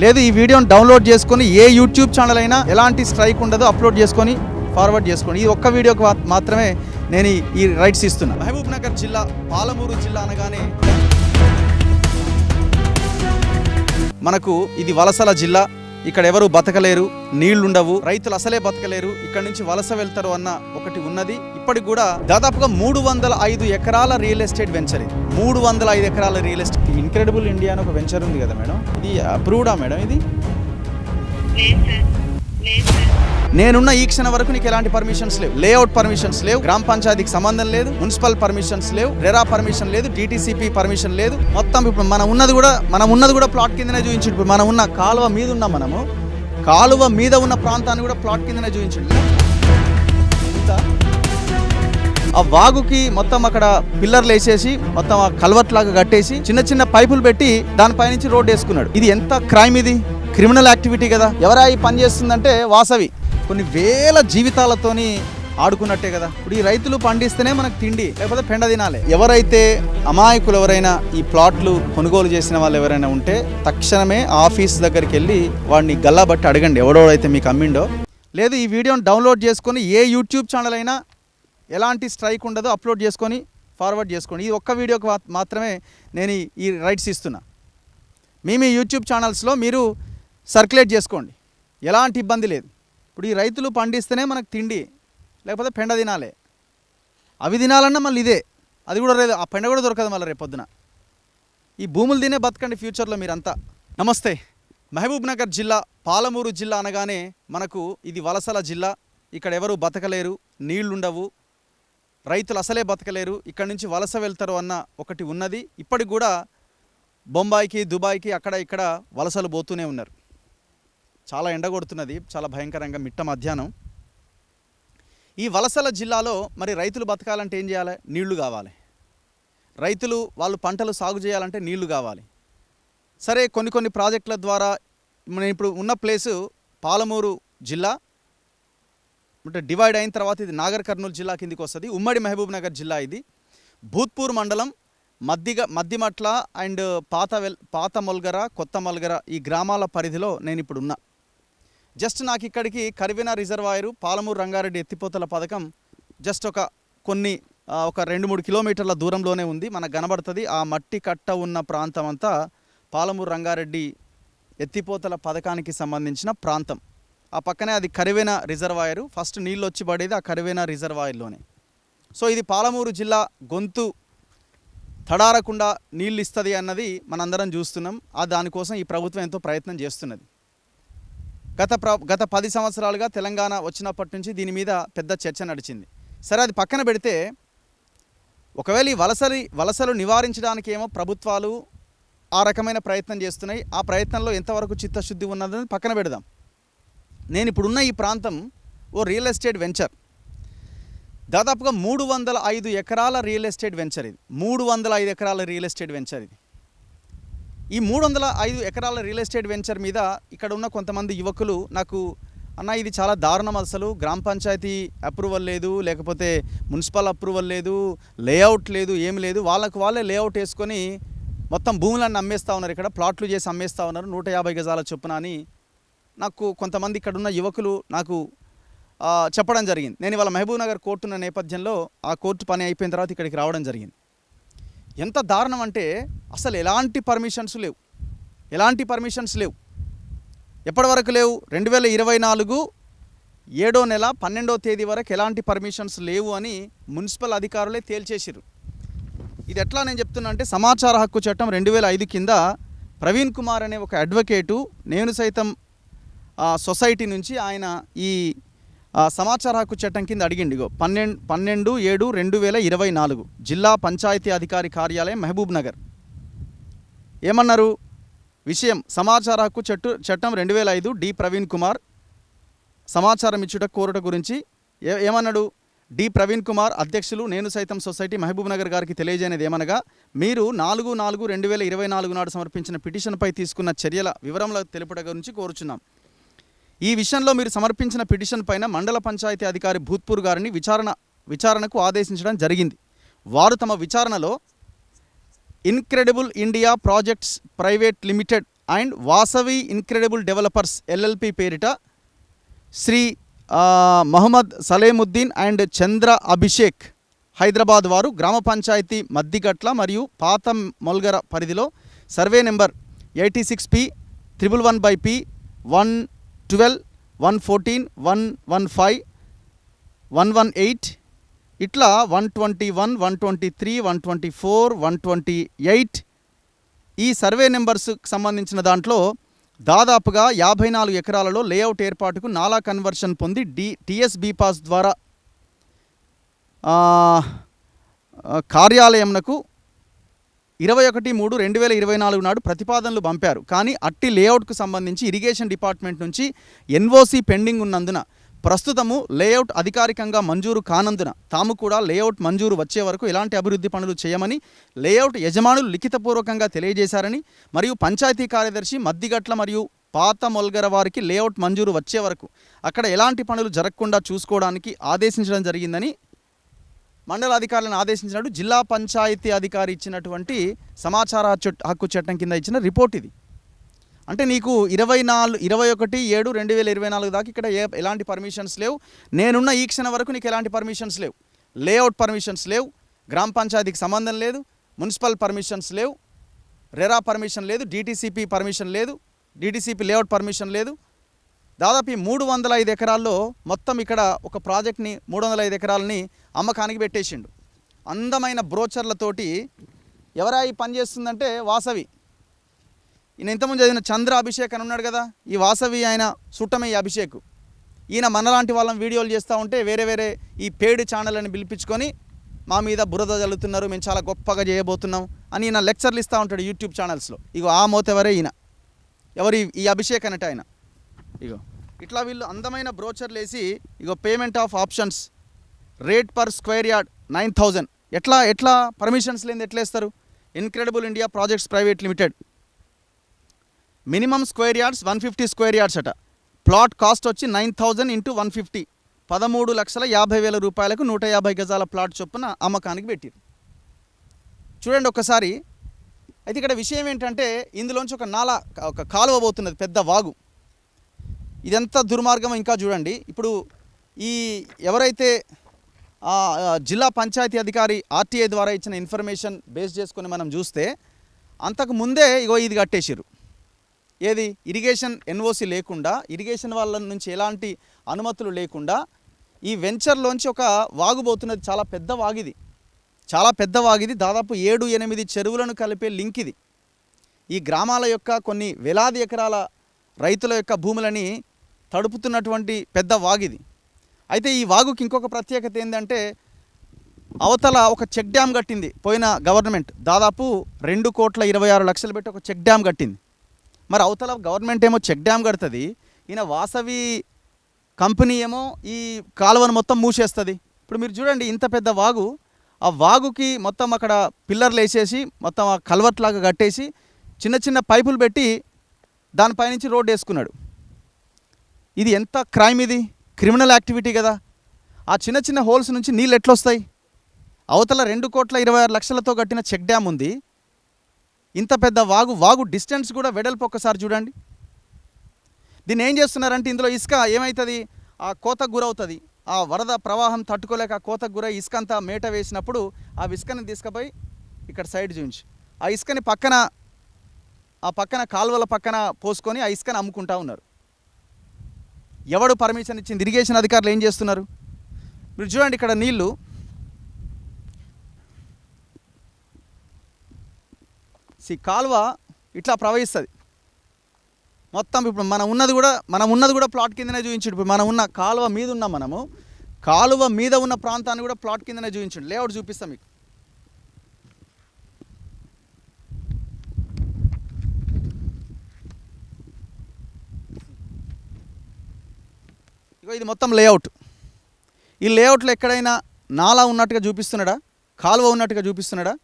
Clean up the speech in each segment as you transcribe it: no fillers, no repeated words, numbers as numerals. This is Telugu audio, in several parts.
లేదు ఈ వీడియోని డౌన్లోడ్ చేసుకొని ఏ యూట్యూబ్ ఛానల్ అయినా ఎలాంటి స్ట్రైక్ ఉండదు, అప్లోడ్ చేసుకొని ఫార్వర్డ్ చేసుకోండి. ఈ ఒక్క వీడియోకి మాత్రమే నేను ఈ రైట్స్ ఇస్తున్నా. మహబూబ్ నగర్ జిల్లా, పాలమూరు జిల్లా అనగానే మనకు ఇది వలసల జిల్లా. ఇక్కడ ఎవరు బతకలేరు, నీళ్లుండవు, రైతులు అసలే బతకలేరు, ఇక్కడ నుంచి వలస వెళ్తారు అన్న ఒకటి ఉన్నది. ఇప్పటికి కూడా దాదాపుగా 305 ఎకరాల రియల్ ఎస్టేట్ వెంచర్ ఇది. 305 ఎకరాల రియల్ ఎస్టేట్. ఇన్క్రెడిబుల్ ఇండియా అని ఒక వెంచర్ ఉంది కదా మేడం, ఇది అప్రూవ్డా మేడం? ఇది నేనున్న ఈ క్షణం వరకు నీకు ఎలాంటి పర్మిషన్స్ లేవు, లేఅవుట్ పర్మిషన్స్ లేవు, గ్రామ పంచాయతీకి సంబంధం లేదు, మున్సిపల్ పర్మిషన్స్ లేవు, రెరా పర్మిషన్ లేదు, డిటిసిపి పర్మిషన్ లేదు. మొత్తం ఇప్పుడు మనం ఉన్నది కూడా ప్లాట్ కిందనే చూపించండి. ఇప్పుడు మనం ఉన్న కాలువ మీద ఉన్నాం, మనము కాలువ మీద ఉన్న ప్రాంతాన్ని కూడా ప్లాట్ కిందనే చూపించండి. ఆ వాగుకి మొత్తం అక్కడ పిల్లర్లు వేసేసి మొత్తం ఆ కల్వర్ట్ లాగా కట్టేసి చిన్న చిన్న పైపులు పెట్టి దానిపై నుంచి రోడ్ వేసుకున్నాడు. ఇది ఎంత క్రైమ్, ఇది క్రిమినల్ యాక్టివిటీ కదా. ఎవరా ఈ పని చేస్తుందంటే వాసవి. కొన్ని వేల జీవితాలతోని ఆడుకున్నట్టే కదా. ఇప్పుడు ఈ రైతులు పండిస్తేనే మనకు తిండి, లేకపోతే పెండ తినాలి. ఎవరైతే అమాయకులు ఎవరైనా ఈ ప్లాట్లు కొనుగోలు చేసిన వాళ్ళు ఎవరైనా ఉంటే తక్షణమే ఆఫీస్ దగ్గరికి వెళ్ళి వాడిని గల్లా బట్టి అడగండి, ఎవడోడైతే మీకు అమ్మిండో. లేదు ఈ వీడియోని డౌన్లోడ్ చేసుకొని ఏ యూట్యూబ్ ఛానల్ అయినా ఎలాంటి స్ట్రైక్ ఉండదు, అప్లోడ్ చేసుకొని ఫార్వర్డ్ చేసుకోండి. ఈ ఒక్క వీడియోకి మాత్రమే నేను ఈ రైట్స్ ఇస్తున్నా. మీ యూట్యూబ్ ఛానల్స్లో మీరు సర్క్యులేట్ చేసుకోండి, ఎలాంటి ఇబ్బంది లేదు. ఇప్పుడు ఈ రైతులు పండిస్తేనే మనకు తిండి, లేకపోతే పెండ తినాలి. అవి తినాలన్నా మళ్ళీ ఇదే, అది కూడా లేదు, ఆ పెండ కూడా దొరకదు మళ్ళీ రేపొద్దున. ఈ భూములు తినే బతకండి ఫ్యూచర్లో మీరంతా. నమస్తే. మహబూబ్ నగర్ జిల్లా, పాలమూరు జిల్లా అనగానే మనకు ఇది వలసల జిల్లా. ఇక్కడ ఎవరు బతకలేరు, నీళ్లుండవు, రైతులు అసలే బతకలేరు, ఇక్కడ నుంచి వలస వెళ్తారు అన్న ఒకటి ఉన్నది. ఇప్పటికి కూడా బొంబాయికి, దుబాయ్కి అక్కడ ఇక్కడ వలసలు పోతూనే ఉన్నారు. చాలా ఎండ కొడుతున్నది, చాలా భయంకరంగా, మిట్ట మధ్యాహ్నం. ఈ వలసల జిల్లాలో మరి రైతులు బతకాలంటే ఏం చేయాలి? నీళ్లు కావాలి. రైతులు వాళ్ళు పంటలు సాగు చేయాలంటే నీళ్లు కావాలి. సరే, కొన్ని ప్రాజెక్టుల ద్వారా నేను ఇప్పుడు ఉన్న ప్లేసు పాలమూరు జిల్లా, అంటే డివైడ్ అయిన తర్వాత ఇది నాగర్ కర్నూలు జిల్లా కిందికి వస్తుంది. ఉమ్మడి మహబూబ్ నగర్ జిల్లా ఇది. భూత్పూర్ మండలం, మద్దిమట్ల అండ్ పాత మొల్గర, కొత్త మొల్గర ఈ గ్రామాల పరిధిలో నేను ఇప్పుడు ఉన్నా. జస్ట్ నాకు ఇక్కడికి కరివెన రిజర్వాయరు, పాలమూరు రంగారెడ్డి ఎత్తిపోతల పథకం జస్ట్ ఒక 2-3 కిలోమీటర్ల దూరంలోనే ఉంది. మనకు కనబడుతుంది ఆ మట్టి కట్ట ఉన్న ప్రాంతం అంతా పాలమూరు రంగారెడ్డి ఎత్తిపోతల పథకానికి సంబంధించిన ప్రాంతం. ఆ పక్కనే అది కరివెన రిజర్వాయరు. ఫస్ట్ నీళ్ళు వచ్చి పడేది ఆ కరివెన రిజర్వాయర్లోనే. సో ఇది పాలమూరు జిల్లా గొంతు తడారకుండా నీళ్ళు ఇస్తుంది అన్నది మనందరం చూస్తున్నాం. దానికోసం ఈ ప్రభుత్వం ఎంతో ప్రయత్నం చేస్తున్నది. గత 10 సంవత్సరాలుగా తెలంగాణ వచ్చినప్పటి నుంచి దీని మీద పెద్ద చర్చ నడిచింది. సరే, అది పక్కన పెడితే ఒకవేళ ఈ వలసలు నివారించడానికి ఏమో ప్రభుత్వాలు ఆ రకమైన ప్రయత్నం చేస్తున్నాయి. ఆ ప్రయత్నంలో ఎంతవరకు చిత్తశుద్ధి ఉన్నదని పక్కన పెడదాం. నేను ఇప్పుడున్న ఈ ప్రాంతం ఓ రియల్ ఎస్టేట్ వెంచర్. దాదాపుగా 305 ఎకరాల రియల్ ఎస్టేట్ వెంచర్ ఇది. 305 ఎకరాల రియల్ ఎస్టేట్ వెంచర్ ఇది. ఈ 305 ఎకరాల రియల్ ఎస్టేట్ వెంచర్ మీద ఇక్కడ ఉన్న కొంతమంది యువకులు నాకు, అన్న ఇది చాలా దారుణం, అసలు గ్రామ పంచాయతీ అప్రూవల్ లేదు, లేకపోతే మున్సిపల్ అప్రూవల్ లేదు, లేఅవుట్ లేదు, ఏమి లేదు, వాళ్ళే లేఅవుట్ వేసుకొని మొత్తం భూములన్నీ అమ్మేస్తూ ఉన్నారు, ఇక్కడ ప్లాట్లు చేసి అమ్మేస్తూ ఉన్నారు 150 గజాల చొప్పున అని నాకు కొంతమంది ఇక్కడ ఉన్న యువకులు నాకు చెప్పడం జరిగింది. నేను ఇవాళ మహబూబ్ నగర్ కోర్టు ఉన్న నేపథ్యంలో ఆ కోర్టు పని అయిపోయిన తర్వాత ఇక్కడికి రావడం జరిగింది. ఎంత దారుణం అంటే అసలు ఎలాంటి పర్మిషన్స్ లేవు. ఎప్పటి వరకు లేవు? 2024 7వ నెల 12వ తేదీ వరకు ఎలాంటి పర్మిషన్స్ లేవు అని మున్సిపల్ అధికారులే తేల్చేసిరు. ఇది ఎట్లా నేను చెప్తున్నా అంటే, సమాచార హక్కు చట్టం 2005 కింద ప్రవీణ్ కుమార్ అనే ఒక అడ్వకేటు నేను సైతం సొసైటీ నుంచి ఆయన ఈ సమాచార హక్కు చట్టం కింద అడిగిండిగో 12/7/2024 జిల్లా పంచాయతీ అధికారి కార్యాలయం మహబూబ్ నగర్. ఏమన్నారు? విషయం సమాచార హక్కు చట్టం 2005 డి ప్రవీణ్ కుమార్ సమాచారం ఇచ్చుట కోరుట గురించి ఏమన్నాడు? డి ప్రవీణ్ కుమార్ అధ్యక్షులు నేను సైతం సొసైటీ మహబూబ్ నగర్ గారికి తెలియజేయనిది ఏమనగా, మీరు 4/4/2024 నాడు సమర్పించిన పిటిషన్పై తీసుకున్న చర్యల వివరముల తెలుపుట గురించి కోరుచున్నాం. ఈ విషయంలో మీరు సమర్పించిన పిటిషన్ పైన మండల పంచాయతీ అధికారి భూత్పూర్ గారిని విచారణకు ఆదేశించడం జరిగింది. వారు తమ విచారణలో incredible India projects private limited and Vasavi incredible developers LLP పేరిట శ్రీ మహమ్మద్ సలేముద్దీన్ అండ్ చంద్ర అభిషేక్ హైదరాబాద్ వారు గ్రామ పంచాయతీ మద్దిగట్ల మరియు పాత మొల్గర పరిధిలో సర్వే నెంబర్ 86P 111/P 112 114 115 118 ఇట్లా 121 123 124 128 ఈ సర్వే నెంబర్స్కి సంబంధించిన దాంట్లో దాదాపుగా 54 ఎకరాలలో లేఅవుట్ ఏర్పాటుకు నాలా కన్వర్షన్ పొంది టీఎస్బీ పాస్ ద్వారా కార్యాలయంనకు 21/3/2024 నాడు ప్రతిపాదనలు పంపారు. కానీ అట్టి లేఅవుట్కు సంబంధించి ఇరిగేషన్ డిపార్ట్మెంట్ నుంచి ఎన్ఓసి పెండింగ్ ఉన్నందున ప్రస్తుతము లేఅవుట్ అధికారికంగా మంజూరు కానందున తాము కూడా లేఅవుట్ మంజూరు వచ్చే వరకు ఎలాంటి అభివృద్ధి పనులు చేయమని లేఅవుట్ యజమానులు లిఖితపూర్వకంగా తెలియజేశారని మరియు పంచాయతీ కార్యదర్శి మద్దిగట్ల మరియు పాత మొల్గర వారికి లేఅవుట్ మంజూరు వచ్చే వరకు అక్కడ ఎలాంటి పనులు జరగకుండా చూసుకోవడానికి ఆదేశించడం జరిగిందని మండల అధికారులను ఆదేశించినట్టు జిల్లా పంచాయతీ అధికారి ఇచ్చినటువంటి సమాచార హక్కు చట్టం కింద ఇచ్చిన రిపోర్ట్ ఇది. అంటే నీకు 21/7/2024 దాకా ఇక్కడ ఎలాంటి పర్మిషన్స్ లేవు. నేనున్న ఈ క్షణం వరకు నీకు ఎలాంటి పర్మిషన్స్ లేవు. లేఅవుట్ పర్మిషన్స్ లేవు, గ్రామ పంచాయతీకి సంబంధం లేదు, మున్సిపల్ పర్మిషన్స్ లేవు, రెరా పర్మిషన్ లేదు, డిటిసిపి పర్మిషన్ లేదు, డిటిసిపి లేఅవుట్ పర్మిషన్ లేదు. దాదాపు 305 ఎకరాల్లో మొత్తం ఇక్కడ ఒక ప్రాజెక్ట్ని 305 ఎకరాలని అమ్మకానికి పెట్టేసిండు. అందమైన బ్రోచర్లతోటి ఎవరా ఈ పని చేస్తుందంటే వాసవి. ఈయన ఇంతకుముందు చదివిన చంద్ర అభిషేక్ అని ఉన్నాడు కదా, ఈ వాసవి ఆయన సుట్టమే ఈ అభిషేక్. ఈయన మనలాంటి వాళ్ళని వీడియోలు చేస్తూ ఉంటే వేరే ఈ పేడ్ ఛానల్ అని పిలిపించుకొని మా మీద బురద జల్లుతున్నారు, మేము చాలా గొప్పగా చేయబోతున్నాం అని ఈయన లెక్చర్లు ఇస్తూ ఉంటాడు యూట్యూబ్ ఛానల్స్లో. ఇగో ఆ మోతెవరే ఈయన, ఎవరు ఈ అభిషేక్ అన్నట్టు ఆయన. ఇగో ఇట్లా వీళ్ళు అందమైన బ్రోచర్లు వేసి ఇగో payment of options, rate per square yard 9,000. ఎట్లా పర్మిషన్స్ లేని ఎట్లా ఇస్తారు? Incredible India projects private limited, minimum square yards 150 square yards అట. ప్లాట్ కాస్ట్ వచ్చి 9,000 × 150 13,50,000 రూపాయలకు 150 గజాల ప్లాట్ చొప్పున అమ్మకానికి పెట్టారు. చూడండి ఒక్కసారి. అయితే ఇక్కడ విషయం ఏంటంటే ఇందులోంచి ఒక కాలువ పోతున్నది, పెద్ద వాగు. ఇదంతా దుర్మార్గం. ఇంకా చూడండి, ఇప్పుడు ఈ ఎవరైతే జిల్లా పంచాయతీ అధికారి ఆర్టీఏ ద్వారా ఇచ్చిన ఇన్ఫర్మేషన్ బేస్ చేసుకొని మనం చూస్తే అంతకు ముందే ఇగో ఇది కట్టేసారు. ఏది? ఇరిగేషన్ ఎన్ఓసి లేకుండా, ఇరిగేషన్ వాళ్ళ నుంచి ఎలాంటి అనుమతులు లేకుండా ఈ వెంచర్లోంచి ఒక వాగు పోతున్నది. చాలా పెద్ద వాగిది, దాదాపు 7-8 చెరువులను కలిపే లింక్ ఇది. ఈ గ్రామాల యొక్క కొన్ని వేలాది ఎకరాల రైతుల యొక్క భూములని తడుపుతున్నటువంటి పెద్ద వాగిది. అయితే ఈ వాగుకి ఇంకొక ప్రత్యేకత ఏంటంటే అవతల ఒక చెక్ డ్యామ్ కట్టింది పోయిన గవర్నమెంట్. దాదాపు 2,26,00,000 పెట్టి ఒక చెక్ డ్యామ్ కట్టింది. మరి అవతల గవర్నమెంట్ ఏమో చెక్ డ్యామ్ కడుతుంది, ఈయన వాసవి కంపెనీ ఏమో ఈ కాలువను మొత్తం మూసేస్తుంది. ఇప్పుడు మీరు చూడండి, ఇంత పెద్ద వాగు, ఆ వాగుకి మొత్తం అక్కడ పిల్లర్లు వేసేసి మొత్తం ఆ కల్వర్ట్ లాగా కట్టేసి చిన్న పైపులు పెట్టి దానిపైనుంచి రోడ్డు వేసుకున్నాడు. ఇది ఎంత క్రైమ్, ఇది క్రిమినల్ యాక్టివిటీ కదా. ఆ చిన్న హోల్స్ నుంచి నీళ్ళు ఎట్లొస్తాయి? అవతల 2,26,00,000తో కట్టిన చెక్ డ్యామ్ ఉంది, ఇంత పెద్ద వాగు డిస్టెన్స్ కూడా వెడల్పు ఒక్కసారి చూడండి. దీన్ని ఏం చేస్తున్నారంటే ఇందులో ఇసుక ఏమవుతుంది, ఆ కోతకు గురవుతుంది. ఆ వరద ప్రవాహం తట్టుకోలేక ఆ కోతకు గురై ఇసుక అంతా మేట వేసినప్పుడు ఆ ఇసుకని తీసుకుపోయి ఇక్కడ సైడ్ చూపించి ఆ ఇసుకని పక్కన కాలువల పక్కన పోసుకొని ఆ ఇసుకని అమ్ముకుంటా ఉన్నారు. ఎవడు పర్మిషన్ ఇచ్చింది? ఇరిగేషన్ అధికారులు ఏం చేస్తున్నారు? మీరు చూడండి, ఇక్కడ నీళ్లు కాలువ ఇట్లా ప్రవహిస్తుంది మొత్తం. ఇప్పుడు మనం ఉన్నది కూడా ప్లాట్ కిందనే చూపించాడు. ఇప్పుడు మనం ఉన్న కాలువ మీద ఉన్నాం, మనము కాలువ మీద ఉన్న ప్రాంతాన్ని కూడా ప్లాట్ కిందనే చూపించాడు. లేఅవుట్ చూపిస్తాం మీకు. ఇగో ఇది మొత్తం లేఅవుట్. ఈ లేఅవుట్లో ఎక్కడైనా నాలా ఉన్నట్టుగా చూపిస్తున్నాడా? కాలువ ఉన్నట్టుగా చూపిస్తున్నాడా?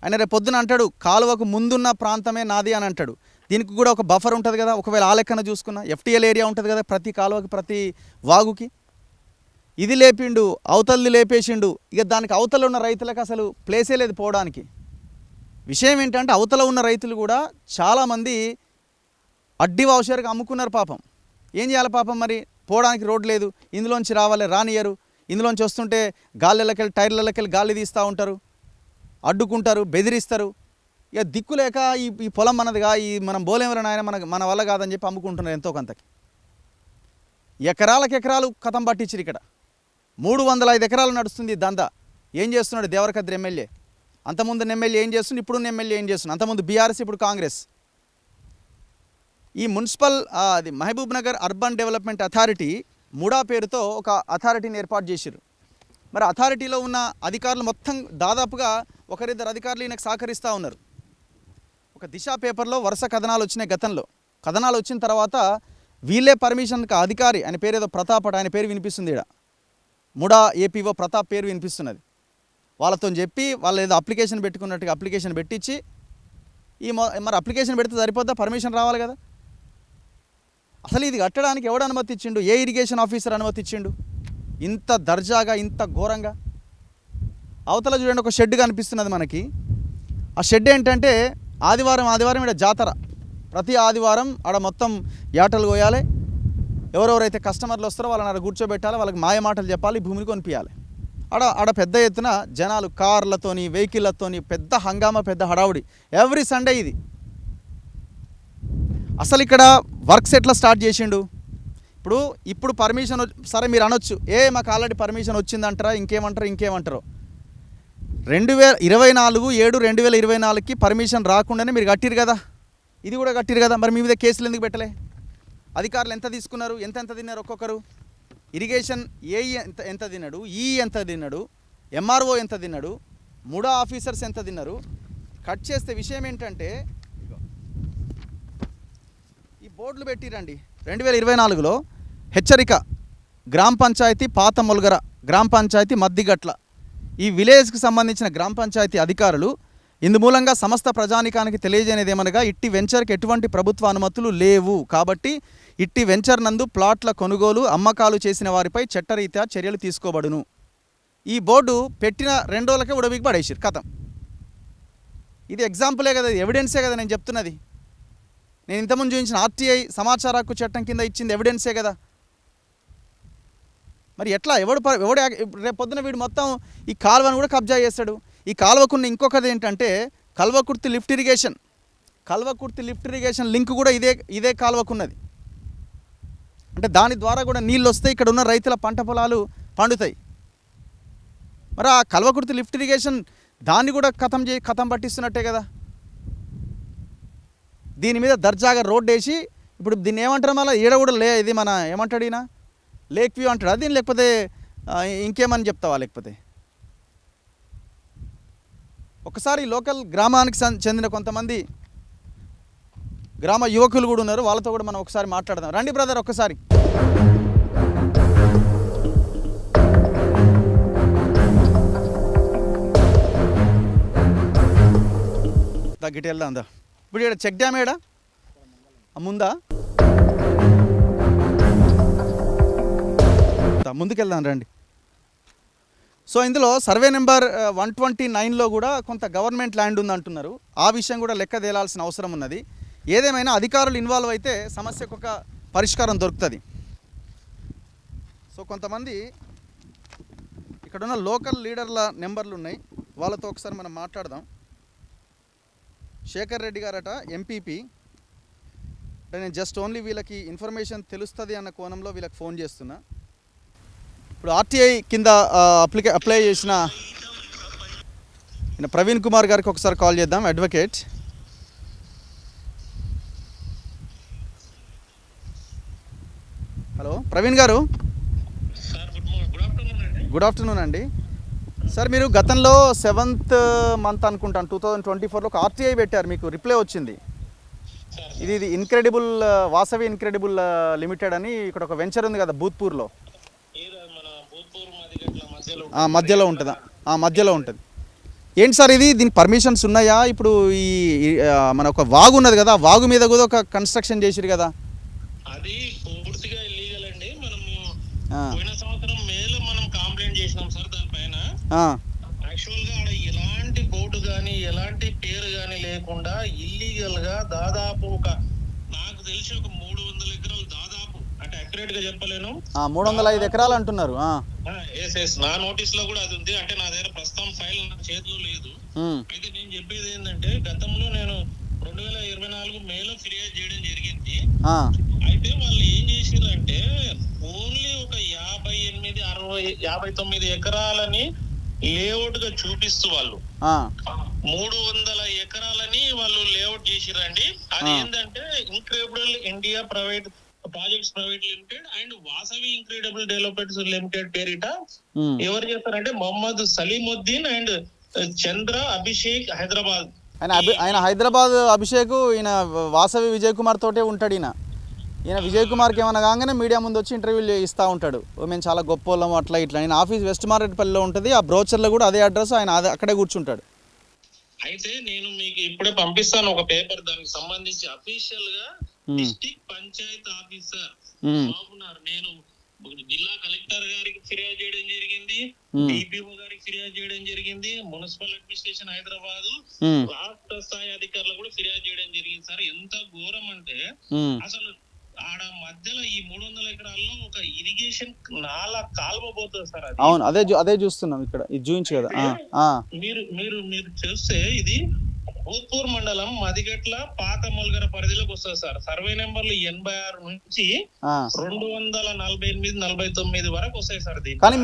ఆయన రేపు పొద్దున అంటాడు కాలువకు ముందున్న ప్రాంతమే నాది అని అంటాడు. దీనికి కూడా ఒక బఫర్ ఉంటుంది కదా. ఒకవేళ ఆ లెక్కన చూసుకున్నా FTL ఏరియా ఉంటుంది కదా ప్రతి కాలువకి, ప్రతి వాగుకి. ఇది లేపిండు, అవతలది లేపేసిండు. ఇక దానికి అవతల ఉన్న రైతులకు అసలు ప్లేసే లేదు పోవడానికి. విషయం ఏంటంటే అవతల ఉన్న రైతులు కూడా చాలామంది అడ్డి వాషర్కి అమ్ముకున్నారు పాపం. ఏం చేయాలి పాపం, మరి పోవడానికి రోడ్ లేదు, ఇందులోంచి రావాలి రానియరు, ఇందులోంచి వస్తుంటే గాలిలకెళ్ళి టైర్లకెళ్ళి గాలి తీస్తూ ఉంటారు, అడ్డుకుంటారు, బెదిరిస్తారు. ఇక దిక్కు లేక ఈ పొలం మనదిగా, మనం బోలేమరని ఆయన మన వల్ల కాదని చెప్పి అమ్ముకుంటున్నారు ఎంతో కొంతకి. ఎకరాలకు ఎకరాలు కథం పట్టించారు. ఇక్కడ 305 ఎకరాలు నడుస్తుంది దందా. ఏం చేస్తున్నాడు దేవరకద్రి ఎమ్మెల్యే? అంతకుముందు ఎమ్మెల్యే ఏం చేస్తుంది, ఇప్పుడు ఎమ్మెల్యే ఏం చేస్తుంది? అంతకుముందు బీఆర్ఎస్, ఇప్పుడు కాంగ్రెస్. ఈ మున్సిపల్ అది Mahbubnagar urban development authority MUDA పేరుతో ఒక అథారిటీని ఏర్పాటు చేశారు. మరి అథారిటీలో ఉన్న అధికారులు మొత్తం దాదాపుగా ఒకరిద్దరు అధికారులు ఈయనకు సహకరిస్తూ ఉన్నారు. ఒక దిశ పేపర్లో వరుస కథనాలు వచ్చినాయి గతంలో. కథనాలు వచ్చిన తర్వాత వీళ్ళే పర్మిషన్కి అధికారి, ఆయన పేరు ఏదో ప్రతాప్, ఆయన పేరు వినిపిస్తుంది. ఇక్కడ ముడా ఏపీఓ ప్రతాప్ పేరు వినిపిస్తున్నది. వాళ్ళతో చెప్పి వాళ్ళు ఏదో అప్లికేషన్ పెట్టుకున్నట్టుగా అప్లికేషన్ పెట్టించి మరి అప్లికేషన్ పెడితే సరిపోద్దా, పర్మిషన్ రావాలి కదా. అసలు ఇది కట్టడానికి ఎవడు అనుమతి ఇచ్చిండు? ఏ ఇరిగేషన్ ఆఫీసర్ అనుమతి ఇచ్చిండు? ఇంత దర్జాగా, ఇంత ఘోరంగా. అవతల చూడండి, ఒక షెడ్ కనిపిస్తున్నది మనకి. ఆ షెడ్ ఏంటంటే ఆదివారం ఇక్కడ జాతర. ప్రతి ఆదివారం ఆడ మొత్తం యాటలు కోయాలి. ఎవరెవరైతే కస్టమర్లు వస్తారో వాళ్ళని ఆడ కూర్చోబెట్టాలి, వాళ్ళకి మాయ మాటలు చెప్పాలి, భూమిని కొనిపించాలి. ఆడ పెద్ద ఎత్తున జనాలు కార్లతోని, వెహికల్లతోని పెద్ద హంగామా, పెద్ద హడావుడి ఎవ్రీ సండే ఇది. అసలు ఇక్కడ వర్క్స్ ఎట్లా స్టార్ట్ చేసిండు? ఇప్పుడు పర్మిషన్ సరే మీరు అనొచ్చు, మాకు ఆల్రెడీ పర్మిషన్ వచ్చిందంటారా, ఇంకేమంటారో 2024/7/2024కి పర్మిషన్ రాకుండానే మీరు కట్టిరు కదా, ఇది కూడా కట్టిరు కదా. మరి మీ మీద కేసులు ఎందుకు పెట్టలే? అధికారులు ఎంత తీసుకున్నారు, ఎంత తిన్నారు ఒక్కొక్కరు? ఇరిగేషన్ ఏఈ ఎంత తిన్నాడు, ఎంత తిన్నాడు, ఎంఆర్ఓ ఎంత తిన్నాడు, ముడా ఆఫీసర్స్ ఎంత తిన్నారు? కట్ చేస్తే విషయం ఏంటంటే ఈ బోర్డులు పెట్టిరండి. 2024లో హెచ్చరిక, గ్రామ పంచాయతీ పాత మొలగర, గ్రామ పంచాయతీ మద్దిగట్ల, ఈ విలేజ్కి సంబంధించిన గ్రామ పంచాయతీ అధికారులు ఇందు మూలంగా సమస్త ప్రజానికానికి తెలియజేయనిది ఏమనగా, ఇట్టి వెంచర్కి ఎటువంటి ప్రభుత్వ అనుమతులు లేవు కాబట్టి ఇట్టి వెంచర్ నందు ప్లాట్ల కొనుగోలు, అమ్మకాలు చేసిన వారిపై చట్టరీత్యా చర్యలు తీసుకోబడును. ఈ బోర్డు పెట్టిన 2 రోజులకే ఉడవికి పడేసారు కథం. ఇది ఎగ్జాంపులే కదా, ఎవిడెన్సే కదా నేను చెప్తున్నది. నేను ఇంతకుముందు చూపించిన ఆర్టీఐ సమాచార హక్కు చట్టం కింద ఇచ్చింది ఎవిడెన్సే కదా. మరి ఎట్లా ఎవడు రేపు పొద్దున వీడు మొత్తం ఈ కాలువను కూడా కబ్జా చేస్తాడు. ఈ కాలువకున్న ఇంకొకది ఏంటంటే కల్వకుర్తి లిఫ్ట్ ఇరిగేషన్ లింక్ కూడా ఇదే కాలువకున్నది. అంటే దాని ద్వారా కూడా నీళ్ళు వస్తే ఇక్కడ ఉన్న రైతుల పంట పొలాలు పండుతాయి. మరి ఆ కల్వకుర్తి లిఫ్ట్ ఇరిగేషన్ దాన్ని కూడా కథం పట్టిస్తున్నట్టే కదా. దీని మీద దర్జాగా రోడ్డు వేసి ఇప్పుడు దీన్ని ఏమంటారు, మళ్ళీ ఈడ కూడా ఇది మన ఏమంటాడు ఈయన, లేక్ వ్యూ అంటాడు దీన్ని, లేకపోతే ఇంకేమని చెప్తావా? లేకపోతే ఒకసారి లోకల్ గ్రామానికి చెందిన కొంతమంది గ్రామ యువకులు కూడా ఉన్నారు, వాళ్ళతో కూడా మనం ఒకసారి మాట్లాడదాం. రండి బ్రదర్, ఒక్కసారి. తగ్గిటి వెళ్దా అందా. ఇప్పుడు ఇక్కడ చెక్ డ్యామ్ ఏడా ముందా, ముందుకెళ్దాం రండి. సో ఇందులో సర్వే నెంబర్ 129లో కూడా కొంత గవర్నమెంట్ ల్యాండ్ ఉంది అంటున్నారు. ఆ విషయం కూడా లెక్క తేలాల్సిన అవసరం ఉన్నది. ఏదేమైనా అధికారులు ఇన్వాల్వ్ అయితే సమస్యకు ఒక పరిష్కారం దొరుకుతుంది. సో కొంతమంది ఇక్కడున్న లోకల్ లీడర్ల నెంబర్లు ఉన్నాయి, వాళ్ళతో ఒకసారి మనం మాట్లాడదాం. శేఖర్ రెడ్డి గారట ఎంపీపీ. అంటే నేను జస్ట్ ఓన్లీ వీళ్ళకి ఇన్ఫర్మేషన్ తెలుస్తుంది అన్న కోణంలో వీళ్ళకి ఫోన్ చేస్తున్నా. ఇప్పుడు ఆర్టీఐ కింద అప్లై చేసిన ప్రవీణ్ కుమార్ గారికి ఒకసారి కాల్ చేద్దాం, అడ్వకేట్. హలో ప్రవీణ్ గారు. గుడ్ ఆఫ్టర్నూన్ అండి. సార్ మీరు గతంలో 7th మంత్ అనుకుంటాను 2024లో ఒక ఆర్టీఐ పెట్టారు, మీకు రిప్లై వచ్చింది. ఇది ఇన్క్రెడిబుల్ వాసవి ఇన్క్రెడిబుల్ లిమిటెడ్ అని ఇక్కడ ఒక వెంచర్ ఉంది కదా భూత్పూర్లో, మధ్యలో ఉంటుందా? మధ్యలో ఉంటుంది. ఏంటి సార్ ఇది, దీనికి పర్మిషన్స్ ఉన్నాయా? ఇప్పుడు ఈ మన ఒక వాగు ఉన్నది కదా, వాగు మీద కూడా ఒక కన్స్ట్రక్షన్ చేసిరు కదా. అది పూర్తిగా ఇల్లీగల్ అండి. మనము పోయిన సంవత్సరం మేలో మనం కంప్లైంట్ చేసినాం సార్ దానిపైన. యాక్చువల్ గా ఎలాంటి బోర్డు లేఅవుట్ గాని ఎలాంటి పేరు గాని లేకుండా ఇల్లీగల్ గా దాదాపు నాకు తెలిసి ఒక 300 ఎకరాలు దాదాపు, అంటే అక్యురేట్ గా చెప్పలేను, 305 ఎకరాలు అంటున్నారు. నా నోటీస్ లో కూడా అది ఉంది. అంటే నా దగ్గర ప్రస్తుతం ఫైల్ నా చేతిలో లేదు. అయితే నేను చెప్పేది ఏంటంటే, గతంలో నేను 2024 మేలో ఫిర్యాదు చేయడం జరిగింది. అయితే వాళ్ళు ఏం చేసిందంటే ఓన్లీ ఒక 58, 60, 59 ఎకరాలని లేఅవుట్ గా చూపిస్తూ వాళ్ళు 300 ఎకరాలని వాళ్ళు లేఅవుట్ చేసిరండి. అది ఏంటంటే incredible India private projects private limited and Vasavi incredible developments limited పేరిట ఎవరు చేస్తారంటే మొహమ్మద్ సలీముద్దీన్ అండ్ చంద్ర అభిషేక్ హైదరాబాద్. ఆయన హైదరాబాద్ అభిషేక్, ఈయన వాసవి విజయ్ కుమార్ తోటే ఉంటాడు. ఈయన విజయ్ కుమార్కి ఏమైనా కాగానే మీడియా ముందు వచ్చి ఇంటర్వ్యూలు ఇస్తూ ఉంటాడు. మేము చాలా గొప్ప వాళ్ళము అట్లా ఇట్లా. ఆయన ఆఫీస్ వెస్ట్ మారేడుపల్లిలో ఉంటుంది. ఆ బ్రోచర్లో కూడా అదే అడ్రస్, ఆయన అక్కడే కూర్చుంటాడు. అయితే నేను మీకు ఇప్పుడే పంపిస్తాను ఒక పేపర్, దానికి సంబంధించి అఫీషియల్ గా డిస్ట్రిక్ట్ పంచాయత్ ఆఫీసర్ బాబునార్, నేను జిల్లా కలెక్టర్ గారికి ఫిర్యాదు చేయడం జరిగింది, డిపిఓ గారికి ఫిర్యాదు చేయడం జరిగింది, మున్సిపల్ అడ్మినిస్ట్రేషన్ హైదరాబాద్ రాష్ట్ర స్థాయి అధికారులు కూడా ఫిర్యాదు చేయడం జరిగింది. సార్ ఎంత ఘోరం అంటే అసలు ఆడ మధ్యలో ఈ 300 ఎకరాల్లో ఒక ఇరిగేషన్ నాలా కాల్వబోతుంది సార్. అది అవును, అదే చూస్తున్నాం ఇక్కడ, ఇది చూపించు కదా. మీరు చూస్తే ఇది భూత్పూర్ మండలం మదిగట్ల పాత మొలగర పరిధిలోకి వస్తుంది సార్. సర్వే నెంబర్లు 86 నుంచి 248, 49 వరకు వస్తాయి సార్. కానీ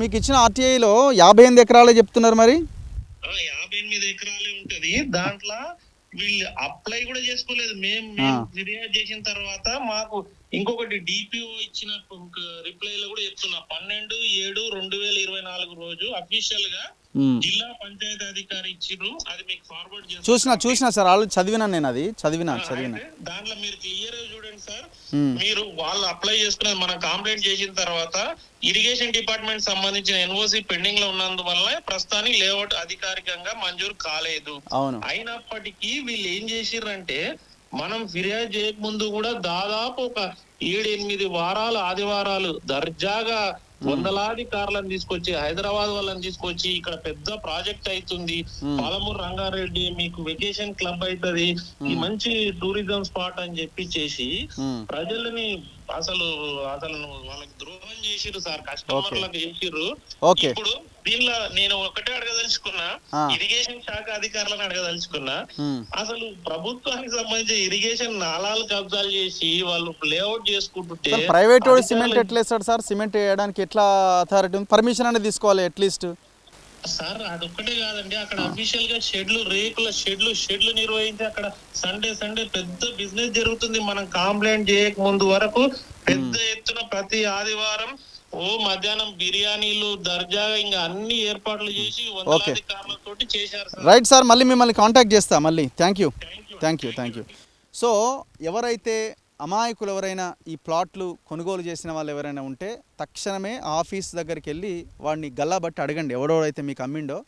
మీకు ఇచ్చిన ఆర్టీఐలో 58 ఎకరాలే చెప్తున్నారు. మరి 58 ఎకరాలే ఉంటది. దాంట్లో వీళ్ళు అప్లై కూడా చేసుకోలేదు. మేము ఫిర్యాదు చేసిన తర్వాత మాకు ఇంకొకటి డిపిఓ ఇచ్చిన రిప్లై లో కూడా చెప్తున్నా, 12/7/2024 రోజు అఫీషియల్ గా జిల్లా పంచాయతీ అధికారి ఇచ్చిర్రు. అది మీకు ఫార్వర్డ్ చేస్తాను. చూసిన సార్, ఆల్రెడీ చదివినా నేను, అది చదివినా. దాంట్లో మీరు క్లియర్ చూడండి సార్. మీరు వాళ్ళు అప్లై చేసుకునేది మనం కంప్లైంట్ చేసిన తర్వాత ఇరిగేషన్ డిపార్ట్మెంట్ సంబంధించిన ఎన్ఓసి పెండింగ్ లో ఉన్నందువల్ల ప్రస్తుతానికి లేఅవుట్ అధికారికంగా మంజూరు కాలేదు. అయినప్పటికీ వీళ్ళు ఏం చేసిర్రంటే, మనం ఫిర్యాదు చేయక ముందు కూడా దాదాపు ఒక 7-8 వారాలు ఆదివారాలు దర్జాగా వందలాది కార్లను తీసుకొచ్చి, హైదరాబాద్ వాళ్ళని తీసుకొచ్చి ఇక్కడ పెద్ద ప్రాజెక్ట్ అవుతుంది, పాలమూరు రంగారెడ్డి మీకు వెకేషన్ క్లబ్ అవుతుంది, ఈ మంచి టూరిజం స్పాట్ అని చెప్పి చేసి ప్రజలని అసలు వాళ్ళకి ద్రోహం చేసిర్రు సార్, కస్టమర్లకు చేసిర్రు. ఇప్పుడు దీనిలో నేను ఒకటే అడగదలుచుకున్నా, ఇరిగేషన్ శాఖ అధికారులను అడగదలుచుకున్నా, అసలు ప్రభుత్వానికి సంబంధించి ఇరిగేషన్ నాలాలు కబ్జాలు చేసి వాళ్ళు లేఅవుట్ చేసుకుంటుంటే ప్రైవేట్ సిమెంట్ ఎట్లా వేస్తాడు సార్? సిమెంట్ వేయడానికి ఎట్లా అథారిటీ ఉంది? పర్మిషన్ అనేది తీసుకోవాలి అట్లీస్ట్. సార్ అదొక్కటే కాదండి, అక్కడ అఫీషియల్ గా రేకుల షెడ్లు నిర్వహించి అక్కడ సండే పెద్ద బిజినెస్ జరుగుతుంది. మనం కంప్లైంట్ చేయక ముందు వరకు పెద్ద ఎత్తున ప్రతి ఆదివారం మధ్యాహ్నం బిర్యానీలు దర్జాగా ఇంకా అన్ని ఏర్పాట్లు చేసి వందలాది కార్లతోటి చేశారు. రైట్ సార్, మళ్ళీ మిమ్మల్ని కాంటాక్ట్ చేస్తా మళ్ళీ. Thank you. సో ఎవరైతే అమాయకులు ఎవరైనా ఈ ప్లాట్లు కొనుగోలు చేసిన వాళ్ళు ఎవరైనా ఉంటే తక్షణమే ఆఫీస్ దగ్గరికి వెళ్ళి వాడిని గల్లాబట్టి అడగండి, ఎవడెవడైతే మీకు అమ్మిండో.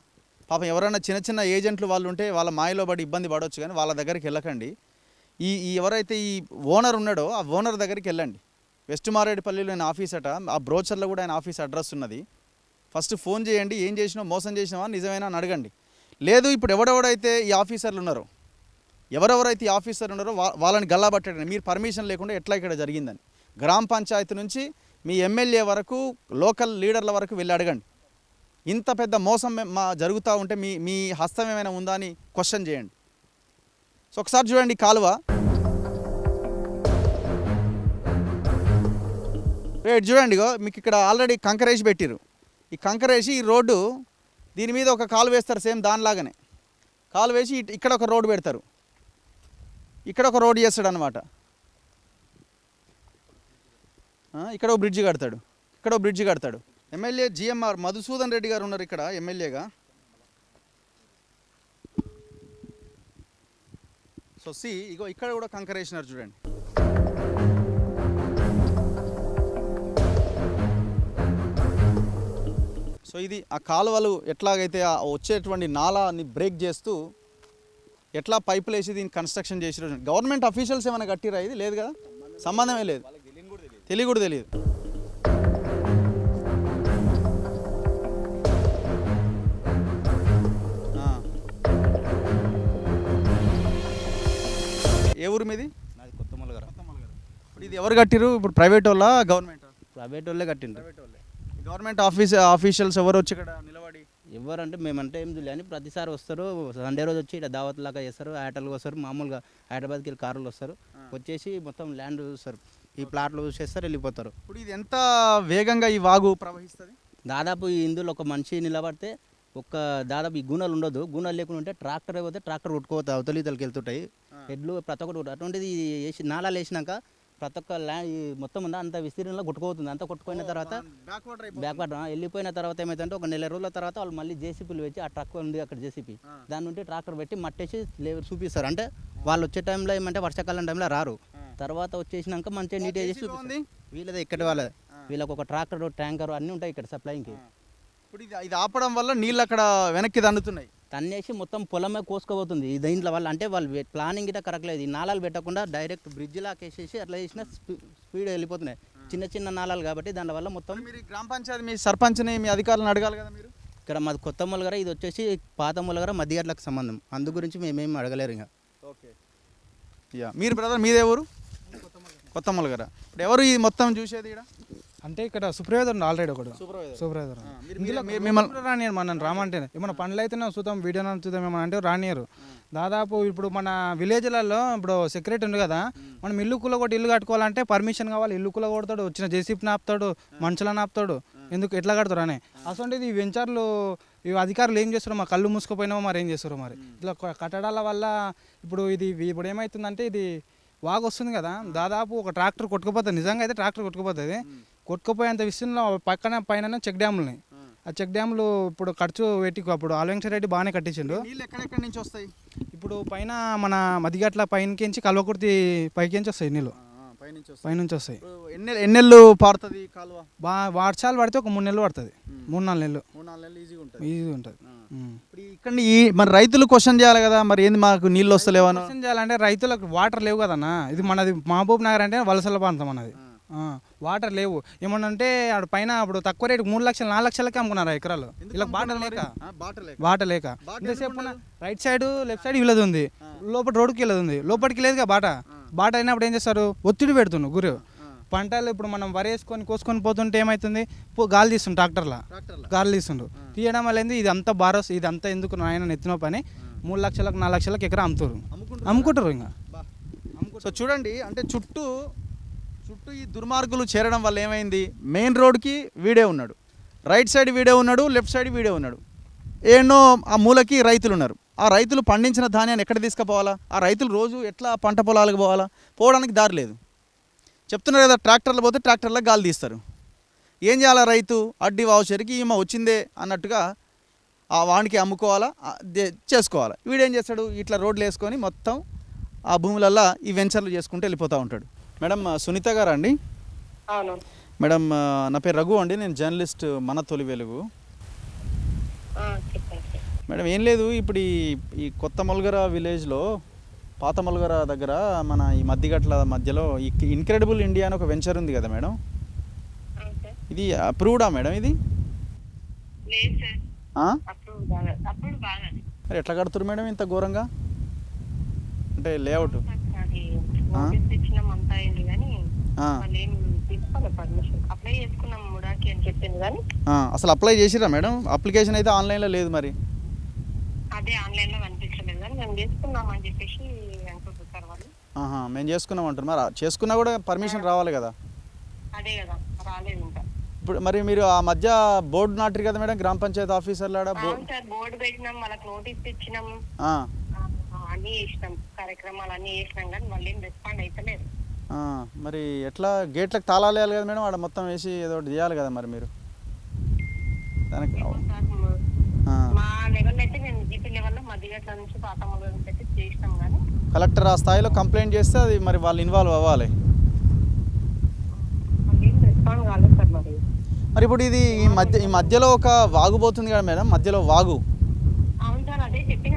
పాపం ఎవరైనా చిన్న ఏజెంట్లు వాళ్ళు ఉంటే వాళ్ళ మాయలో పడి ఇబ్బంది పడవచ్చు, కానీ వాళ్ళ దగ్గరికి వెళ్ళకండి. ఎవరైతే ఈ ఓనర్ ఉన్నాడో ఆ ఓనర్ దగ్గరికి వెళ్ళండి. వెస్ట్ మారేడుపల్లిలో ఆయన ఆఫీస్ అట, ఆ బ్రోచర్లో కూడా ఆయన ఆఫీస్ అడ్రస్ ఉన్నది. ఫస్ట్ ఫోన్ చేయండి, ఏం చేసినావు, మోసం చేసినావా, నిజమేనా అని అడగండి. లేదు ఇప్పుడు ఎవరెవరైతే ఈ ఆఫీసర్లు ఉన్నారో వాళ్ళని గల్లాబట్టండి. మీరు పర్మిషన్ లేకుండా ఎట్లా ఇక్కడ జరిగిందని గ్రామ పంచాయతీ నుంచి మీ ఎమ్మెల్యే వరకు లోకల్ లీడర్ల వరకు వెళ్ళి అడగండి. ఇంత పెద్ద మోసం జరుగుతూ ఉంటే మీ హస్తం ఏమైనా ఉందా అని క్వశ్చన్ చేయండి. సో ఒకసారి చూడండి కాలువ, రేట్ చూడండి. మీకు ఇక్కడ ఆల్రెడీ కంకరేసి పెట్టిరు. ఈ కంకరేసి ఈ రోడ్డు దీని మీద ఒక కాలు వేస్తారు, సేమ్ దానిలాగానే కాలు వేసి ఇక్కడ ఒక రోడ్డు పెడతారు, ఇక్కడ ఒక రోడ్ చేస్తాడు అనమాట. ఇక్కడ ఒక బ్రిడ్జి కడతాడు. ఎమ్మెల్యే జిఎంఆర్ మధుసూదన్ రెడ్డి గారు ఉన్నారు ఇక్కడ ఎమ్మెల్యేగా. సో ఇగో ఇక్కడ కూడా కంకరేసినారు చూడండి. సో ఇది ఆ కాలువలు ఎట్లాగైతే వచ్చేటువంటి నాలాని బ్రేక్ చేస్తూ ఎట్లా పైపులు వేసి దీన్ని కన్స్ట్రక్షన్ చేసి గవర్నమెంట్ అఫీషియల్స్ ఏమైనా కట్టిరా? ఇది లేదు కదా, సంబంధమే లేదు, తెలియ కూడా తెలియదు. ఊరు మీది? నాది కొత్త మొలగర. ఇప్పుడు ఇది ఎవరు కట్టిరు? ఇప్పుడు ప్రైవేట్ వాళ్ళ గవర్నమెంట్? ప్రైవేట్ వాళ్ళే కట్టిండ్రు. ప్రైవేట్ వాళ్ళే. గవర్నమెంట్ ఆఫీషియల్స్ ఎవరు వచ్చి ఇక్కడ నిలబడి ఎవరంటే మేమంటే ఏం తెలియదు అని ప్రతిసారి వస్తారు. సండే రోజు వచ్చి ఇక్కడ దావత్ లాగా చేస్తారు, హైటల్గా వస్తారు, మామూలుగా హైదరాబాద్కి వెళ్ళి కార్లు వస్తారు, వచ్చేసి మొత్తం ల్యాండ్ చూస్తారు, ఈ ప్లాట్లు చూసేస్తారు, వెళ్ళిపోతారు. ఇప్పుడు ఇది ఎంత వేగంగా ఈ వాగు ప్రవహిస్తుంది? దాదాపు ఇందులో ఒక మనిషి నిలబడితే దాదాపు ఈ గుణాలు ఉండదు, గుణాలు లేకుండా ఉంటే ట్రాక్టర్ అయిపోతే ట్రాక్టర్ కొట్టుకోపోతే అవతలి ఇతలకి వెళ్తుంటాయి, ఎడ్లు ప్రతి ఒక్కటి అటువంటిది వేసి నాళాలు వేసినాక ప్రతి ఒక్క ల్యాండ్ మొత్తం ఉందా అంత విస్తీర్ణంలో కొట్టుకుపోతుంది. అంతా కొట్టుకున్న తర్వాత బ్యాక్వర్డ్ వెళ్ళిపోయిన తర్వాత ఏమైతుందంటే ఒక నెల రోజుల తర్వాత వాళ్ళు మళ్ళీ జేసీపీలు పెట్టి ఆ ట్రక్ ఉంది అక్కడ జేసీపీ దాని నుండి ట్రాక్టర్ పెట్టి మట్టేసి చూపిస్తారు. అంటే వాళ్ళు వచ్చే టైంలో ఏమంటే వర్షాకాలం టైంలో రారు, తర్వాత వచ్చేసినాక మంచిగా నీట్గా చేసి చూపిస్తారు. వీళ్ళదే ఇక్కడ వాళ్ళది, వీళ్ళకి ఒక ట్రాక్టర్ ట్యాంకర్ అన్నీ ఉంటాయి ఇక్కడ సప్లైకి. ఇప్పుడు ఇది ఆపడం వల్ల నీళ్ళు అక్కడ వెనక్కి తన్నుతున్నాయి, తన్నేసి మొత్తం పొలమే కోసుకుపోతుంది. దీంట్లో వాళ్ళు అంటే వాళ్ళు ప్లానింగ్ ఇట్లా కరెక్ట్ లేదు, ఈ నాళాలు పెట్టకుండా డైరెక్ట్ బ్రిడ్జ్ లాగా వేసేసి అట్లా చేసిన స్పీడ్ వెళ్ళిపోతున్నాయి. చిన్న చిన్న నాళాలు కాబట్టి దానివల్ల మొత్తం. మీరు గ్రామ పంచాయతీ మీ సర్పంచ్ని మీ అధికారులను అడగాలి కదా మీరు. ఇక్కడ మాది కొత్త మొలగర, ఇది వచ్చేసి పాత మొలగర మధ్యగట్లకు సంబంధం, అందు గురించి మేమేమి అడగలేరు ఇంకా. ఓకే, మీరు బ్రదర్ మీదే ఊరు? కొత్త మొలగర. ఇప్పుడు ఎవరు ఈ మొత్తం చూసేది ఇక్కడ? అంటే ఇక్కడ సూపర్వైజర్ ఆల్రెడీ ఒకడు సూపర్వైజర్ మిమ్మల్ని రానియరు, మన రామంటే ఏమన్నా పనులు అయితేనే చూద్దాం, వీడియో చూద్దాం ఏమన్నా అంటే రానియరు. దాదాపు ఇప్పుడు మన విలేజ్లలో ఇప్పుడు సెక్రటరీ ఉంది కదా, మనం ఇల్లు కూలగొట్టి ఇల్లు కట్టుకోవాలంటే పర్మిషన్ కావాలి, ఇల్లు కూలగొడతాడు, వచ్చిన జేసీపీని ఆపుతాడు, మనుషులను ఆపుతాడు, ఎందుకు ఎట్లా కడతారు అని. అసలు ఈ వెంచర్లు ఈ అధికారులు ఏం చేస్తారు, మా కళ్ళు మూసుకుపోయినామో మరి ఏం చేస్తారు మరి. ఇట్లా కట్టడాల వల్ల ఇప్పుడు ఇప్పుడు ఏమవుతుందంటే ఇది వాగు వస్తుంది కదా, దాదాపు ఒక ట్రాక్టర్ కొట్టుకుపోతుంది, నిజంగా అయితే ట్రాక్టర్ కొట్టుకుపోతుంది. కొట్టుకుపోయేంత విషయంలో పక్కన పైన చెక్ డ్యాములని, ఆ చెక్ డ్యాములు ఇప్పుడు ఖర్చు పెట్టి అప్పుడు ఆలవెంకటరెడ్డి బాగానే కట్టించిండు. ఎక్కడెక్కడి నుంచి వస్తాయి? ఇప్పుడు పైన మన మదిగట్ల పైనకించి కల్వకుర్తి పైకించి వస్తాయి నీళ్ళు, పైనుంచి వస్తాయి. ఎన్ని నెలలు పారుతుంది కాలువ? వర్షాలు పడితే ఒక 3 నెలలు పడుతుంది, 3-4 నెలలు ఈజీగా ఉంటుంది. ఇక్కడ మరి రైతులు క్వశ్చన్ చేయాలి కదా, మరి ఏంది మాకు నీళ్ళు వస్తలేవని క్వశ్చన్ చేయాలంటే రైతులకు వాటర్ లేవు కదన్నా. ఇది మనది మహబూబ్ నగర్ అంటే వలసల ప్రాంతం అన్నది, వాటర్ లేవు. ఏమన్నంటే ఆడ పైన అప్పుడు తక్కువ రేటు 3 లక్షలు 4 లక్షలకే అమ్ముకున్నారు ఎకరాలు. ఇలా బాట లేక ఇంతసేపు రైట్ సైడ్ లెఫ్ట్ సైడ్ వీళ్ళది ఉంది, లోపల రోడ్డుకి వెళ్ళదు ఉంది, లోపలికి లేదుగా బాట అయినప్పుడు ఏం చేస్తారు, ఒత్తిడి పెడుతున్నారు గురి. పంటలు ఇప్పుడు మనం వరేసుకొని కోసుకొని పోతుంటే ఏమవుతుంది, గాలి తీస్తుండ్రు, ట్రాక్టర్లా గాలి తీస్తుండ్రు, తీయడం వల్ల ఏంది ఇది అంతా బారోస్, ఇది అంతా ఎందుకు ఆయన ఎత్తిన పని 3 లక్షలకు 4 లక్షలకు ఎకరా అమ్ముకుంటారు ఇంకా. సో చూడండి, అంటే చుట్టూ ఈ దుర్మార్గులు చేరడం వల్ల ఏమైంది, మెయిన్ రోడ్కి వీడే ఉన్నాడు, రైట్ సైడ్ వీడే ఉన్నాడు, లెఫ్ట్ సైడ్ వీడే ఉన్నాడు, ఏనో ఆ మూలకి రైతులు ఉన్నారు. ఆ రైతులు పండించిన ధాన్యాన్ని ఎక్కడ తీసుకుపోవాలా, ఆ రైతులు రోజు ఎట్లా పంట పొలాలకు పోవాలా, పోవడానికి దారి లేదు. చెప్తున్నారు కదా, ట్రాక్టర్లు పోతే ట్రాక్టర్లో గాలి తీస్తారు. ఏం చేయాలా రైతు, అడ్డి వావుచరికి ఈమె వచ్చిందే అన్నట్టుగా ఆ వానికి అమ్ముకోవాలా, చేసుకోవాలా. వీడేం చేస్తాడు, ఇట్లా రోడ్లు వేసుకొని మొత్తం ఆ భూములల్లో ఈ వెంచర్లు చేసుకుంటూ వెళ్ళిపోతూ ఉంటాడు. మేడం సునీత గారా అండి? మేడం నా పేరు రఘు అండి, నేను జర్నలిస్ట్ మన తొలి వెలుగు. మేడం ఏం లేదు, ఇప్పుడు ఈ కొత్త మొలగర విలేజ్లో పాత మొలగర దగ్గర మన ఈ మధ్యగట్ల మధ్యలో ఈ ఇన్క్రెడిబుల్ ఇండియా అని ఒక వెంచర్ ఉంది కదా మేడం, ఇది అప్రూవ్డా మేడం? ఇది మరి ఎట్లా కడుతున్నారు మేడం ఇంత ఘోరంగా, అంటే లేఅవుట్? అసలు అప్లై చేసిరా మేడం? అప్లికేషన్ అయితే ఆన్లైన్లో లేదు మరి. మేము చేసుకున్నాం అంటారు, మరి చేసుకున్నా కూడా పర్మిషన్ రావాలి కదా. ఇప్పుడు మరి మీరు ఆ మధ్య బోర్డు నాటారు కదా మేడం, గ్రామ పంచాయతీ ఆఫీసర్లు బోర్డు పెట్టినాం, వాళ్ళకి నోటీస్ ఇచ్చినాం, అన్ని చేసినాం, కార్యక్రమాలు అన్ని చేసినాం, కానీ మళ్ళీ రెస్పాండ్ అయితలేదు. మరి ఎట్లా గేట్లకు తాళాలు వేయాలి కదా మేడం, ఆడ మొత్తం వేసి ఏదో ఒకటి చేయాలి కదా మరి మీరు దానికి. మా లెవెల్ అయితే మేము జీపీ లెవెల్లో మధ్యగట్ల నుంచి పాత మొదలు పెట్టి చేసినాం, కానీ కలెక్టర్ ఆ స్థాయిలో కంప్లైంట్ చేస్తే అది మరి వాళ్ళు ఇన్వాల్వ్ అవ్వాలి. రెస్పాండ్ కాలేదు సార్. మరి ఇప్పుడు ఇది ఈ మధ్యలో ఒక వాగు పోతుంది కదా మేడం, మధ్యలో వాగు. అవును సార్, అదే చెప్పిన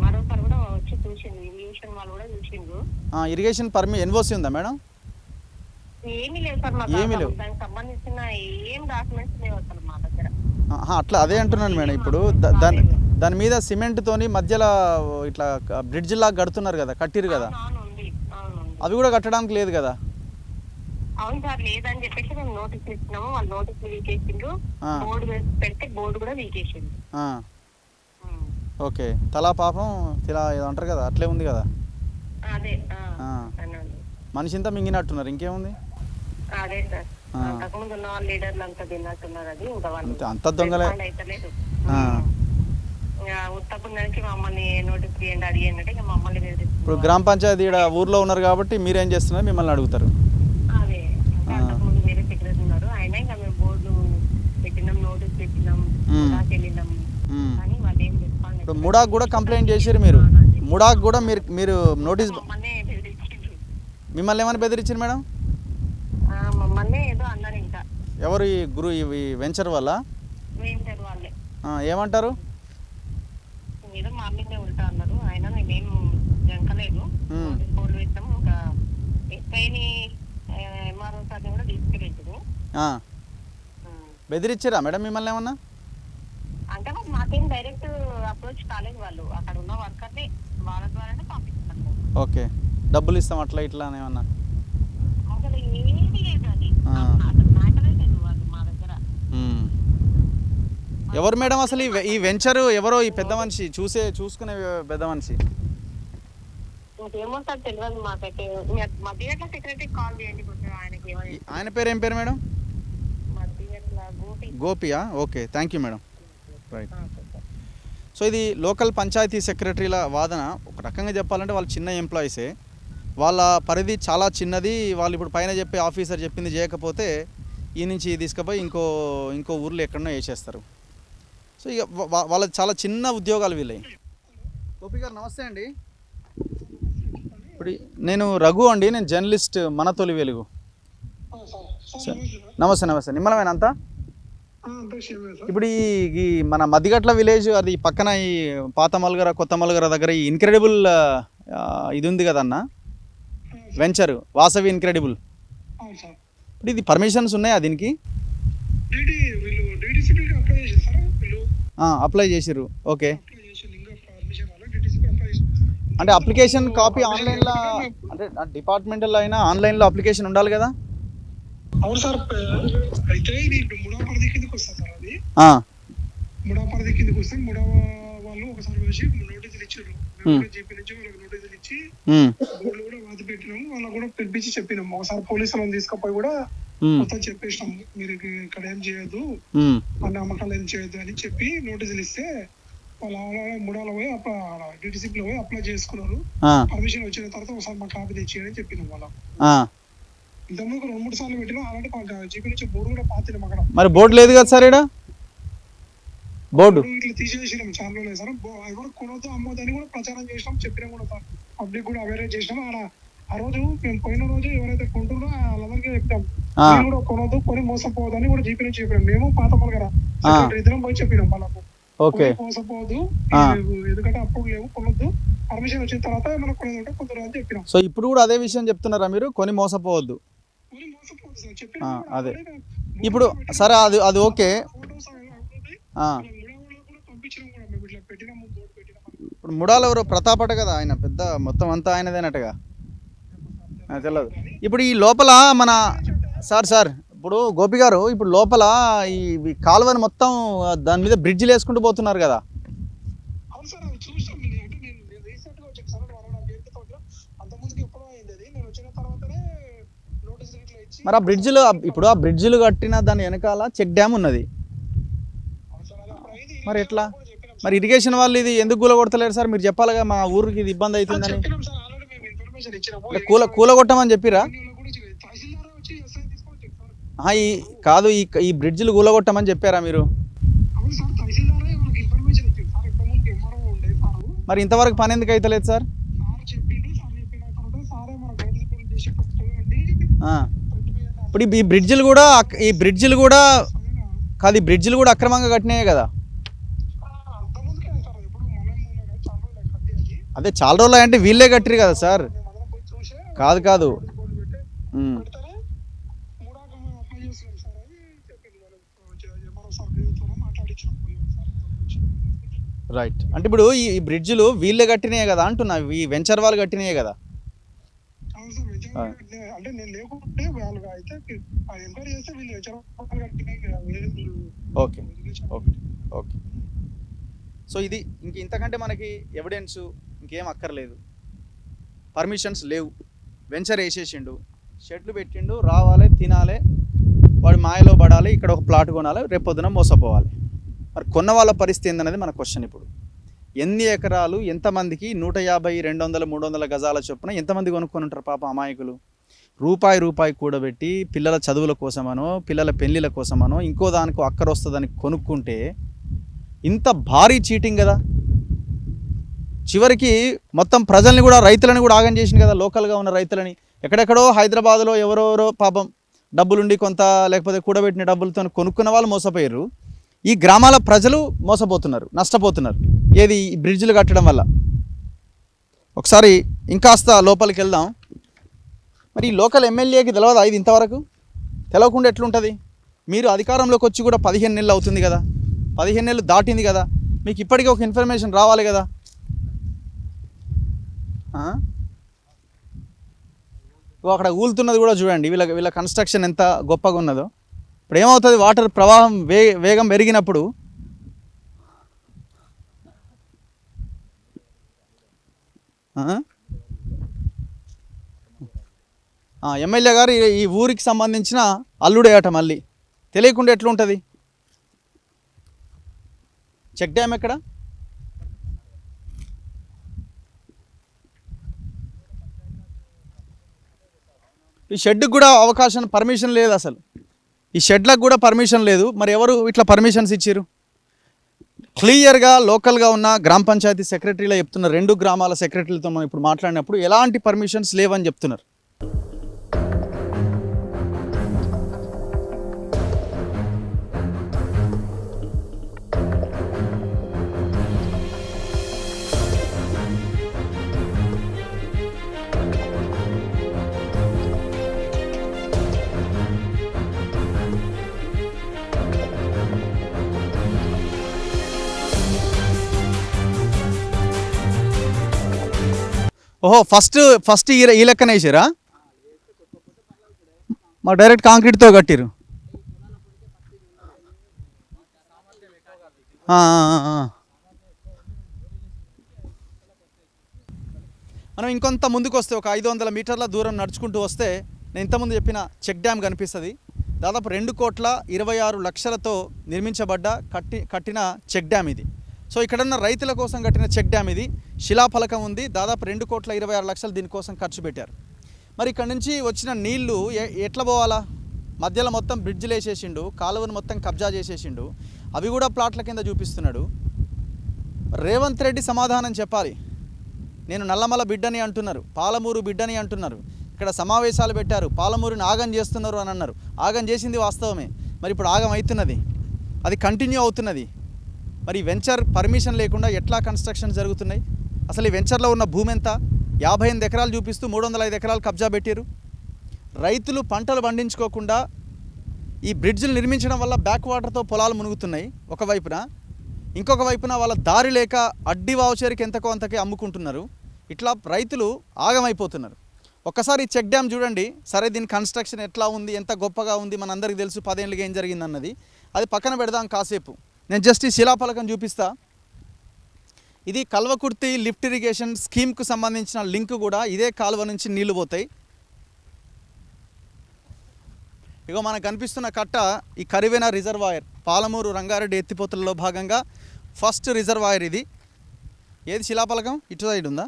మరోసారి కూడా వచ్చి చూసింది, ఇరిగేషన్ వాళ్ళు కూడా చూసిండ్రు. ఇరిగేషన్ ఎన్ఓసి ఉందా మేడం? ఏమీ లేవు సార్, దానికి సంబంధించిన ఏం డాక్యుమెంట్స్ లేవు అసలు మా దగ్గర. అట్లా అదే అంటున్నాను మేడం. ఇప్పుడు దాని మీద సిమెంట్ తోని మధ్యలో ఇట్లా బ్రిడ్జ్ లాగా కడుతున్నారు కదా, కట్టిరు కదా, అవి కూడా కట్టడానికి లేదు కదా? అవును సార్, లేదని చెప్పేసి మేము నోటీసులు ఇచ్చినాము. వాళ్ళు నోటీసులు వీకేసిండ్రు. బోర్డు పెడితే బోర్డు కూడా వీకేసింది. ఓకే, తలా పాపం ఇలా ఏదో అంటారు కదా, అట్లే ఉంది కదా. అదే మనిషింతా మింగినట్టున్నారు, ఇంకేముంది. అదే సార్, అంతకుముందు ఉన్న వాళ్ళు లీడర్లు అంతా తిన్నట్టున్నారు. అది ఇంకా అంత దొంగలే అయితలేదు. ఉత్తపుందానికి మమ్మల్ని నోటీస్ చేయండి, అడిగండి అంటే మమ్మల్ని ఇప్పుడు గ్రామ పంచాయతీ ఇక్కడ ఊర్లో ఉన్నారు కాబట్టి మీరేం చేస్తున్నారు, మిమ్మల్ని అడుగుతారు. అదే అంతకుముందు వేరే సెక్రటరీ ఉన్నారు, ఆయన ఇంకా మేము బోర్డు పెట్టినాం, నోటీస్ పెట్టినాం, వెళ్ళినాం. కానీ వాళ్ళు ఏం చెప్పండి. ఇప్పుడు ముడాకు కూడా కంప్లైంట్ చేసారు మీరు. ముడాకు కూడా మీరు నోటీస్ మిమ్మల్ని ఏమైనా బెదిరించారు మేడం? మమ్మల్ని ఏదో అన్నారు. ఇంకా ఎవరు ఈ గురు ఈ వెంచర్ వల్ల వాళ్ళే ఏమంటారు? ఏదో మా మీదే ఉంటా అన్నారు. ఆయన మేమేం జంకలేదు, బోర్డు పెట్టాము. ఇంకా ఎస్ఐని ఎంఆర్ఓ సార్ని కూడా తీసుకెళ్ళించారు. బెదిరించారా మేడం మిమ్మల్ని ఏమన్నా? అంటే మాకేం డైరెక్ట్ అప్రోచ్ కాలేదు. వాళ్ళు అక్కడ ఉన్న వర్కర్ని వాళ్ళ ద్వారానే పంపిస్తున్నారు. ఓకే, డబ్బులు ఇస్తాం అట్లా ఇట్లా ఏమన్నా? అసలు ఏమీ లేదు, అది అసలు మ్యాటరే లేదు వాళ్ళు మా దగ్గర. ఎవరు మేడం అసలు ఈ వెంచర్ ఎవరో ఈ పెద్ద మనిషి చూసుకునే పెద్ద మనిషి? ఇంకేమో సార్ తెలియదు మాకైతే. మధ్యగట్ల సెక్రటరీ కాల్ చేయండి కొంచెం, ఆయనకి ఆయన పేరు ఏం పేరు మేడం? మధ్యగట్ల గోపియా? Okay, thank you madam. Right. So ఇది లోకల్ పంచాయతీ సెక్రటరీల వాదన. ఒక రకంగా చెప్పాలంటే వాళ్ళు చిన్న ఎంప్లాయీసే, వాళ్ళ పరిధి చాలా చిన్నది. వాళ్ళు ఇప్పుడు పైన చెప్పే ఆఫీసర్ చెప్పింది చేయకపోతే ఈ నుంచి తీసుకుపోయి ఇంకో ఊర్లో ఎక్కడనో వేసేస్తారు. సో ఇక వాళ్ళ చాలా చిన్న ఉద్యోగాలు వీళ్ళవి. గోపి గారు నమస్తే అండి. ఇప్పుడు నేను రఘు అండి, నేను జర్నలిస్ట్ మన తొలి వెలుగు. నమస్తే. నిమ్మలమేనా అంతా? ఇప్పుడు ఈ మన మద్దిగట్ల విలేజ్ అది పక్కన ఈ పాత మల్గర కొత్త మల్గర దగ్గర ఈ ఇన్క్రెడిబుల్ ఇది ఉంది కదన్న వెంచర్, వాసవి ఇన్క్రెడిబుల్. ఇప్పుడు ఇది పర్మిషన్స్ ఉన్నాయా దీనికి? అప్లై చేసిర్రు. ఓకే, అంటే అప్లికేషన్ కాపీ ఆన్లైన్లో, అంటే డిపార్ట్మెంటల్లో అయినా ఆన్లైన్లో అప్లికేషన్ ఉండాలి కదా? అవును సార్, అయితే ఇది ముడా పరిధి కిందకి వస్తుంది సార్. అది ముడా పరిధి కిందకి వస్తే ముడా వాళ్ళు ఒకసారి వచ్చి నోటీసులు ఇచ్చారు. జీపీ నుంచి వాళ్ళకి నోటీసులు ఇచ్చి బోర్డులు కూడా వాది పెట్టినాము. వాళ్ళకి కూడా పిలిపించి చెప్పినాము. ఒకసారి పోలీసులను తీసుకుపోయి కూడా మొత్తం చెప్పేసినాము, మీరు ఇక్కడ ఏం చేయొద్దు, మన అమ్మకాలు ఏం చేయొద్దు అని చెప్పి నోటీసులు ఇస్తే వాళ్ళు ముడాలో పోయి డ్యూటీసీపీలో పోయి అప్లై చేసుకున్నారు. పర్మిషన్ వచ్చిన తర్వాత ఒకసారి మా కాపీ తెచ్చేయని చెప్పినాం వాళ్ళకు. ఇంతకుముందు 2-3 సార్లు పెట్టినా అలాంటి జీపీ నుంచి బోర్డు కూడా పాతినాం అక్కడ. మరి బోర్డు లేదు కదా సార్ ఇక్కడ? బోర్డు ఇట్లా తీసేసినాం, చాలా లేదు సార్. ఎవరు కొనొద్దు అమ్మొద్దు అని కూడా ప్రచారం చేసినాం, చెప్పినాం కూడా సార్. పబ్లిక్ కూడా అవేర్ చేసినాం. ఆ రోజు మేము పోయిన రోజు ఎవరైతే కొంటున్నారో వాళ్ళందరికీ చెప్పాం, కూడా కొనొద్దు, కొని మోసపోవద్దు అని కూడా జీపీ నుంచి చెప్పినాం. మేము పాత మల్గర ఇద్దరం పోయి చెప్పినాం వాళ్ళకు, మోసపోవద్దు, ఎందుకంటే అప్పుడు లేవు, కొనొద్దు, పర్మిషన్ వచ్చిన తర్వాత మనకు కొనేదంటే కుదరదు అని చెప్పినాం. సో ఇప్పుడు కూడా అదే విషయం చెప్తున్నారా మీరు, కొని మోసపోవద్దు? అదే ఇప్పుడు సరే, అది ఓకే. ఇప్పుడు ముడాలు ఎవరు? ప్రతాపట కదా ఆయన, పెద్ద మొత్తం అంతా ఆయనదేనట్టుగా తెలియదు. ఇప్పుడు ఈ లోపల మన సార్ ఇప్పుడు గోపి గారు, ఇప్పుడు లోపల ఈ కాలువని మొత్తం దాని మీద బ్రిడ్జిలు వేసుకుంటూ పోతున్నారు కదా? మరి ఆ బ్రిడ్జిలు, ఇప్పుడు ఆ బ్రిడ్జిలు కట్టిన దాని వెనకాల చెక్ డ్యామ్ ఉన్నది, మరి ఎట్లా? మరి ఇరిగేషన్ వాళ్ళు ఇది ఎందుకు కూలగొడతలేరు సార్? మీరు చెప్పాలిగా, మా ఊరికి ఇది ఇబ్బంది అవుతుందని. కూలగొట్టమని చెప్పిరా? కాదు, ఈ బ్రిడ్జిలు కూలగొట్టమని చెప్పారా మీరు? మరి ఇంతవరకు పని ఎందుకు అవుతలేదు సార్? ఇప్పుడు ఈ బ్రిడ్జిలు కూడా కాదు, ఈ బ్రిడ్జిలు కూడా అక్రమంగా కట్టినాయే కదా? అదే చాలా రోజులు అంటే వీళ్ళే కట్టిరు కదా సార్? కాదు రైట్. అంటే ఇప్పుడు ఈ బ్రిడ్జిలు వీళ్ళే కట్టినాయే కదా అంటున్నా, ఈ వెంచర్ వాళ్ళు కట్టినాయే కదా? అంటే నేను లేకుంటే వాళ్ళు అయితే ఎంక్వైరీ చేస్తే వీళ్ళు ఓకే ఓకే ఓకే. సో ఇది ఇంతకంటే మనకి ఎవిడెన్స్ ఇంకేం అక్కర్లేదు. పర్మిషన్స్ లేవు, వెంచర్ వేసేసిండు, షెడ్లు పెట్టిండు, రావాలి తినాలి, వాడి మాయలో పడాలి, ఇక్కడ ఒక ప్లాట్ కొనాలి, రేపొద్దున మోసపోవాలి. మరి కొన్న వాళ్ళ పరిస్థితి ఏందనేది మన క్వశ్చన్. ఇప్పుడు ఎన్ని ఎకరాలు, ఎంతమందికి 150, 200, 300 గజాల చొప్పున ఎంతమంది కొనుక్కొని ఉంటారు పాప అమాయకులు? రూపాయి కూడబెట్టి పిల్లల చదువుల కోసమనో పిల్లల పెళ్ళిళ్ళ కోసమనో ఇంకో దానికో అక్కర వస్తుందని కొనుక్కుంటే ఇంత భారీ చీటింగ్ కదా. చివరికి మొత్తం ప్రజల్ని కూడా, రైతులని కూడా ఆగం చేసింది కదా. లోకల్గా ఉన్న రైతులని ఎక్కడెక్కడో హైదరాబాద్లో ఎవరెవరో పాపం డబ్బులుండి కొంత లేకపోతే కూడబెట్టిన డబ్బులతో కొనుక్కున్న వాళ్ళు మోసపోయారు. ఈ గ్రామాల ప్రజలు మోసపోతున్నారు, నష్టపోతున్నారు. ఏది ఈ బ్రిడ్జ్లు కట్టడం వల్ల. ఒకసారి ఇంకాస్త లోపలికి వెళ్దాం. మరి ఈ లోకల్ ఎమ్మెల్యేకి తెలియదా ఇది ఇంతవరకు? తెలవకుండా ఎట్లుంటుంది? మీరు అధికారంలోకి వచ్చి కూడా 15 నెలలు అవుతుంది కదా, 15 నెలలు దాటింది కదా, మీకు ఇప్పటికీ ఒక ఇన్ఫర్మేషన్ రావాలి కదా. అక్కడ ఊలుతున్నది కూడా చూడండి. వీళ్ళ కన్స్ట్రక్షన్ ఎంత గొప్పగా ఉన్నదో. ఇప్పుడు ఏమవుతుంది, వాటర్ ప్రవాహం వేగం పెరిగినప్పుడు ఎమ్మెల్యే గారు ఈ ఊరికి సంబంధించిన అల్లుడే అట, మళ్ళీ తెలియకుండా ఎట్లుంటుంది? చెక్ డ్యామ్ ఎక్కడ? ఈ షెడ్కి కూడా పర్మిషన్ లేదు అసలు. ఈ షెడ్లకు కూడా పర్మిషన్ లేదు. మరి ఎవరు ఇట్లా పర్మిషన్స్ ఇచ్చారు? క్లియర్గా లోకల్గా ఉన్న గ్రామ పంచాయతీ సెక్రటరీలో చెప్తున్నారు. 2 గ్రామాల సెక్రటరీలతో మనం ఇప్పుడు మాట్లాడినప్పుడు ఎలాంటి పర్మిషన్స్ లేవని చెప్తున్నారు. ఓహో, ఫస్ట్ ఈ లెక్కన వేసారా? మా డైరెక్ట్ కాంక్రీట్తో కట్టిరు. మనం ఇంకొంత ముందుకు వస్తే ఒక 500 మీటర్ల దూరం నడుచుకుంటూ వస్తే నేను ఇంతకుముందు చెప్పిన చెక్ డ్యామ్ కనిపిస్తుంది. దాదాపు 2,26,00,000తో నిర్మించబడ్డ కట్టిన చెక్ డ్యామ్ ఇది. సో ఇక్కడున్న రైతుల కోసం కట్టిన చెక్ డ్యామ్ ఇది. శిలాఫలకం ఉంది. దాదాపు 2,26,00,000 దీనికోసం ఖర్చు పెట్టారు. మరి ఇక్కడ నుంచి వచ్చిన నీళ్లు ఎట్లా పోవాలా? మధ్యలో మొత్తం బ్రిడ్జ్లు వేసేసిండు, కాలువను మొత్తం కబ్జా చేసేసిండు, అవి కూడా ప్లాట్ల కింద చూపిస్తున్నాడు. రేవంత్ రెడ్డి సమాధానం చెప్పాలి. నేను నల్లమల బిడ్డని అంటున్నారు, పాలమూరు బిడ్డని అంటున్నారు, ఇక్కడ సమావేశాలు పెట్టారు, పాలమూరుని ఆగం చేస్తున్నారు అని అన్నారు. ఆగం చేసింది వాస్తవమే. మరి ఇప్పుడు ఆగం అవుతున్నది, అది కంటిన్యూ అవుతున్నది. మరి వెంచర్ పర్మిషన్ లేకుండా ఎట్లా కన్స్ట్రక్షన్ జరుగుతున్నాయి? అసలు ఈ వెంచర్లో ఉన్న భూమి ఎంత? 58 ఎకరాలు చూపిస్తూ 305 ఎకరాలు కబ్జా పెట్టారు. రైతులు పంటలు పండించుకోకుండా ఈ బ్రిడ్జ్లు నిర్మించడం వల్ల బ్యాక్ వాటర్తో పొలాలు మునుగుతున్నాయి ఒకవైపున. ఇంకొక వైపున వాళ్ళ దారి లేక అడ్డి వావుచేరికి ఎంతకో అంతకే అమ్ముకుంటున్నారు. ఇట్లా రైతులు ఆగమైపోతున్నారు. ఒక్కసారి ఈ చెక్ డ్యామ్ చూడండి. సరే, దీని కన్స్ట్రక్షన్ ఎట్లా ఉంది, ఎంత గొప్పగా ఉంది, మనందరికీ తెలుసు 10 ఏళ్ళుగా ఏం జరిగింది అన్నది. అది పక్కన పెడదాం కాసేపు. నేను జస్ట్ ఈ శిలాఫలకం చూపిస్తా. ఇది కల్వకుర్తి లిఫ్ట్ ఇరిగేషన్ స్కీమ్కు సంబంధించిన లింక్ కూడా. ఇదే కాలువ నుంచి నీళ్లు పోతాయి. ఇగో మనకు కనిపిస్తున్న కట్ట ఈ కరివెన రిజర్వాయర్, పాలమూరు రంగారెడ్డి ఎత్తిపోతలలో భాగంగా ఫస్ట్ రిజర్వాయర్ ఇది. ఏది శిలాఫలకం? ఇటు సైడ్ ఉందా?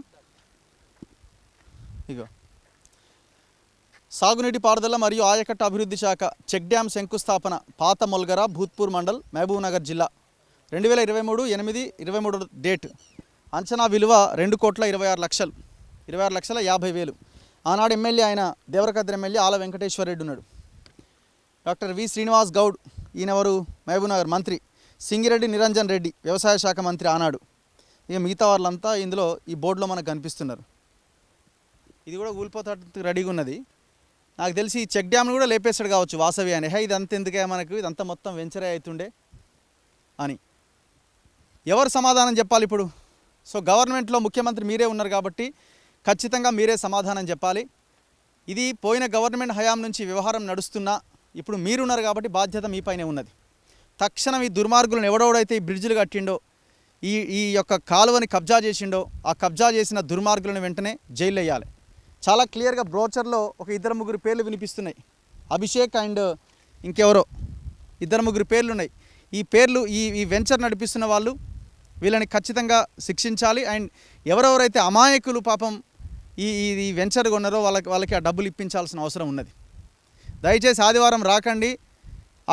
ఇగో సాగునీటి పారుదల మరియు ఆయకట్ట అభివృద్ధి శాఖ చెక్ డ్యామ్ శంకుస్థాపన, పాత మొల్గర, భూత్పూర్ మండల్, మహబూబ్ నగర్ జిల్లా, 2023/8/23 డేట్. అంచనా విలువ 2,26,00,000, 26,50,000. ఆనాడు ఎమ్మెల్యే ఆయన దేవరకద్ర ఎమ్మెల్యే ఆల వెంకటేశ్వరరెడ్డి ఉన్నాడు. డాక్టర్ వి శ్రీనివాస్ గౌడ్, ఈయనెవరు? మహబూబ్ నగర్ మంత్రి. సింగిరెడ్డి నిరంజన్ రెడ్డి వ్యవసాయ శాఖ మంత్రి ఆనాడు. ఇక మిగతా వాళ్ళంతా ఇందులో ఈ బోర్డులో మనకు కనిపిస్తున్నారు. ఇది కూడా ఊలిపోతానికి రెడీగా ఉన్నది. నాకు తెలిసి ఈ చెక్ డ్యామ్ను కూడా లేపేస్తాడు కావచ్చు వాసవి అని. ఇదంతా ఎందుకే మనకు, ఇదంతా మొత్తం వెంచరే అవుతుండే అని. ఎవరు సమాధానం చెప్పాలి ఇప్పుడు? సో గవర్నమెంట్లో ముఖ్యమంత్రి మీరే ఉన్నారు కాబట్టి ఖచ్చితంగా మీరే సమాధానం చెప్పాలి. ఇది పోయిన గవర్నమెంట్ హయాం నుంచి వ్యవహారం నడుస్తున్నా ఇప్పుడు మీరున్నారు కాబట్టి బాధ్యత మీపైనే ఉన్నది. తక్షణం ఈ దుర్మార్గులను ఎవడెవడైతే ఈ బ్రిడ్జిలు కట్టిండో ఈ యొక్క కాలువని కబ్జా చేసిండో ఆ కబ్జా చేసిన దుర్మార్గులను వెంటనే జైలు వేయాలి. చాలా క్లియర్గా బ్రోచర్లో ఒక 2-3 పేర్లు వినిపిస్తున్నాయి. అభిషేక్ అండ్ ఇంకెవరో 2-3 పేర్లు ఉన్నాయి. ఈ పేర్లు ఈ వెంచర్ నడిపిస్తున్న వాళ్ళు వీళ్ళని ఖచ్చితంగా శిక్షించాలి. అండ్ ఎవరెవరైతే అమాయకులు పాపం ఈ వెంచర్ కొన్నారో వాళ్ళకి ఆ డబ్బులు ఇప్పించాల్సిన అవసరం ఉన్నది. దయచేసి ఆదివారం రాకండి.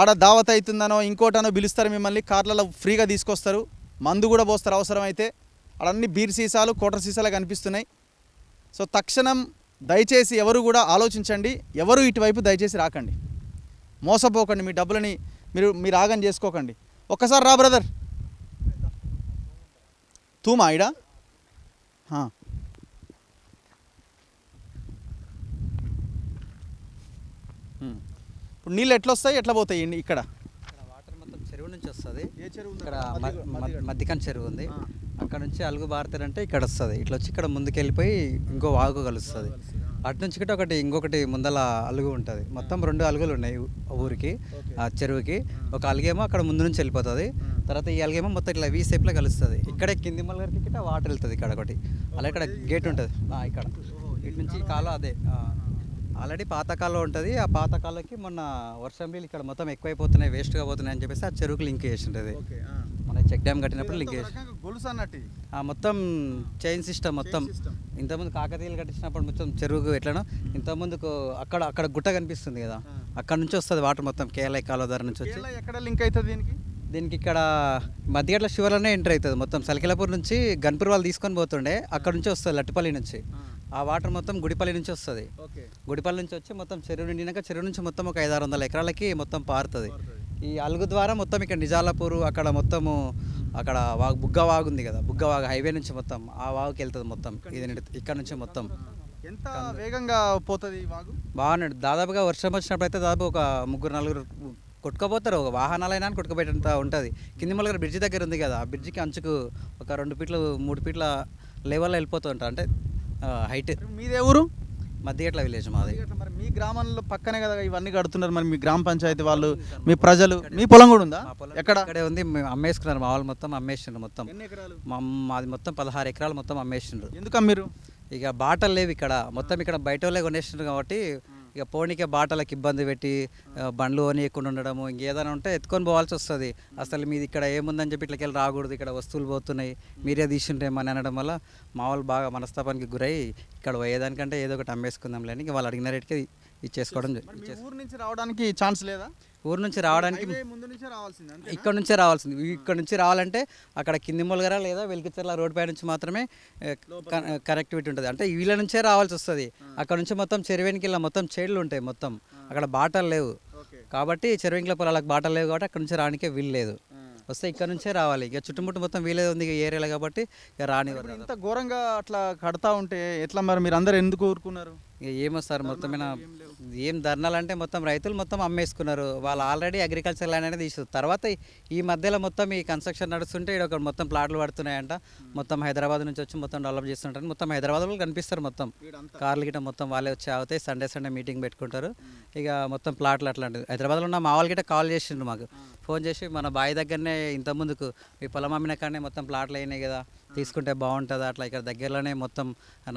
ఆడ దావత్ అవుతుందనో ఇంకోటనో పిలుస్తారు మిమ్మల్ని, కార్లలో ఫ్రీగా తీసుకొస్తారు, మందు కూడా పోస్తారు అవసరమైతే. అడన్నీ బీర్ సీసాలు కోటర్ సీసాలు కనిపిస్తున్నాయి. సో తక్షణం దయచేసి ఎవరు కూడా ఆలోచించండి, ఎవరు ఇటువైపు దయచేసి రాకండి, మోసపోకండి, మీ డబ్బులని మీరు ఆగం చేసుకోకండి. ఒక్కసారి రా బ్రదర్, తూమా ఇడా ఇప్పుడు నీళ్ళు ఎట్లా వస్తాయి ఎట్లా పోతాయి ఇక్కడ? వాటర్ మొత్తం చెరువు నుంచి వస్తుంది. ఏ చెరువు? ఇక్కడ మధ్యకాన్ చెరువు ఉంది. అక్కడ నుంచి అలుగు బారుతారంటే ఇక్కడ వస్తుంది. ఇట్లా వచ్చి ఇక్కడ ముందుకెళ్ళిపోయి ఇంకో వాగు కలుస్తుంది. అటు నుంచి ఇంకొకటి ముందల అలుగు ఉంటుంది. మొత్తం 2 అలుగులు ఉన్నాయి ఊరికి, ఆ చెరువుకి. ఒక అలుగేమో అక్కడ ముందు నుంచి వెళ్ళిపోతుంది, తర్వాత ఈ అలుగేమో మొత్తం ఇట్లా వీ షేప్లో కలుస్తుంది. ఇక్కడే కింది మల్లరికి గిట్ట వాటర్ వెళ్తుంది ఇక్కడ ఒకటి. అలా ఇక్కడ గేట్ ఉంటుంది ఇక్కడ. ఇటు నుంచి కాలువ అదే ఆల్రెడీ పాత కాలువ ఉంటుంది. ఆ పాత కాలువకి మొన్న వర్షం నీళ్ళు ఇక్కడ మొత్తం ఎక్కువైపోతున్నాయి, వేస్ట్గా పోతున్నాయి అని చెప్పేసి ఆ చెరువుకి లింక్ చేసింటుంది. మన చెక్ డ్యామ్ కట్టినప్పుడు లింక్ చేసి మొత్తం చైన్ సిస్టమ్ మొత్తం. ఇంతకుముందు కాకతీయులు కట్టించినప్పుడు మొత్తం చెరువుకు ఎట్లనో ఇంతకుముందుకు అక్కడ గుట్ట కనిపిస్తుంది కదా, అక్కడ నుంచి వస్తుంది వాటర్ మొత్తం కేరళ కాలువ ద్వారా నుంచి వచ్చి. ఎక్కడ లింక్ అవుతుంది దీనికి ఇక్కడ మధ్యగట్ల శివలోనే ఎంటర్ అవుతుంది. మొత్తం సలికిలాపూర్ నుంచి గన్పూర్ వాళ్ళు తీసుకొని పోతుండే, అక్కడ నుంచి వస్తుంది లట్టిపల్లి నుంచి. ఆ వాటర్ మొత్తం గుడిపల్లి నుంచి వస్తుంది. గుడిపల్లి నుంచి వచ్చి మొత్తం చెరువు నిండినాక చెరువు నుంచి మొత్తం ఒక 500-600 ఎకరాలకి మొత్తం పారుతుంది. ఈ అలుగు ద్వారా మొత్తం ఇక్కడ నిజాలాపూర్ అక్కడ మొత్తము అక్కడ వాగు బుగ్గ వాగు ఉంది కదా, బుగ్గ వాగు హైవే నుంచి మొత్తం ఆ వాగుకి వెళ్తుంది మొత్తం. ఇది ఇక్కడ నుంచి మొత్తం ఎంత వేగంగా పోతుంది వాగు? బాగున్నాడు. దాదాపుగా వర్షం వచ్చినప్పుడు అయితే దాదాపు ఒక 3-4 కొట్టుకుపోతారు. ఒక వాహనాలైనా కొట్టుకుపోయేంత ఉంటుంది. కింది మల్లగారు బ్రిడ్జి దగ్గర ఉంది కదా, ఆ బ్రిడ్జికి అంచుకు ఒక 2 ఫీట్లు 3 ఫీట్ల లెవెల్లో వెళ్ళిపోతూ ఉంటారు. అంటే హైట్. మీదే ఊరు? మధ్యగట్ల విలేజ్ మాది. మరి మీ గ్రామంలో పక్కనే కదా ఇవన్నీ కడుతున్నారు, మరి మీ గ్రామ పంచాయతీ వాళ్ళు, మీ ప్రజలు, మీ పొలం కూడా ఉందా? ఎక్కడ? ఇక్కడే ఉంది. మేము అమ్మేసుకున్నారు, మా వాళ్ళు మొత్తం అమ్మేసిండ్రు. మొత్తం ఎన్ని ఎకరాలు? మాది మొత్తం 16 ఎకరాలు మొత్తం అమ్మేసిండ్రు. ఎందుకు అమ్మిరు? ఇక బాటలు లేవు ఇక్కడ మొత్తం. ఇక్కడ బయట వాళ్ళే కొనేసిండ్రు కాబట్టి ఇక పోనీకే బాటలకు ఇబ్బంది పెట్టి బండ్లు కొనియకుండా ఉండడము, ఇంకేదైనా ఉంటే ఎత్తుకొని పోవాల్సి వస్తుంది. అసలు మీది ఇక్కడ ఏముందని చెప్పి ఇట్లకెళ్ళి రాకూడదు, ఇక్కడ వస్తువులు పోతున్నాయి, మీరే తీసుంటేమని అనడం వల్ల మా వాళ్ళు బాగా మనస్తాపానికి గురై ఇక్కడ పోయేదానికంటే ఏదో ఒకటి అమ్మేసుకుందాంలే అని వాళ్ళు అడిగిన రేటుకి ఇచ్చేసుకోవడం. ఊరు నుంచి రావడానికి ఛాన్స్ లేదా? ఊరు నుంచి రావడానికి ముందు నుంచే రావాల్సింది, ఇక్కడ నుంచే రావాల్సింది. ఇక్కడ నుంచి రావాలంటే అక్కడ కింది మొలగర లేదా వెలికిచర్ల రోడ్ పై నుంచి మాత్రమే కనెక్టివిటీ ఉంటుంది. అంటే వీళ్ళ నుంచే రావాల్సి వస్తుంది. అక్కడ నుంచి మొత్తం చెరువేనికి ఇలా మొత్తం చేడులు ఉంటాయి మొత్తం. అక్కడ బాటలు లేవు కాబట్టి చెరువేంకిల పొలాలకు బాటలు లేవు కాబట్టి అక్కడ నుంచి రానికే వీలు లేదు. వస్తే ఇక్కడ నుంచే రావాలి. ఇక చుట్టుముట్టు మొత్తం వీలేదు ఉంది ఏరియాలో కాబట్టి ఇక రానివ్వరు. ఇంత ఘోరంగా అట్లా కడతా ఉంటే ఎట్లా మరి? మీరు అందరు ఎందుకు ఊరుకున్నారు? ఇక ఏమో సార్, మొత్తమైన ఏం ధర్నాలు అంటే మొత్తం రైతులు మొత్తం అమ్మేసుకున్నారు. వాళ్ళు ఆల్రెడీ అగ్రికల్చర్ ల్యాండ్ అనేది తీసుకోరు. తర్వాత ఈ మధ్యలో మొత్తం ఈ కన్స్ట్రక్షన్ నడుస్తుంటే ఇక్కడ మొత్తం ప్లాట్లు పడుతున్నాయంట. మొత్తం హైదరాబాద్ నుంచి వచ్చి మొత్తం డెవలప్ చేస్తుంటారు. మొత్తం హైదరాబాద్లో కనిపిస్తారు మొత్తం కార్లు గిట్ట మొత్తం వాళ్ళే వచ్చి అవుతాయి. సండే మీటింగ్ పెట్టుకుంటారు. ఇక మొత్తం ప్లాట్లు అట్లాంటివి. హైదరాబాద్లో ఉన్న మా వాళ్ళు గిట్ట కాల్ చేసిండ్రు మాకు, ఫోన్ చేసి మన బావి దగ్గరనే ఇంతకుముందుకు మీ పొలం అమ్మిన కానీ మొత్తం ప్లాట్లు అయినాయి కదా, తీసుకుంటే బాగుంటుందా, అట్లా ఇక్కడ దగ్గరలోనే మొత్తం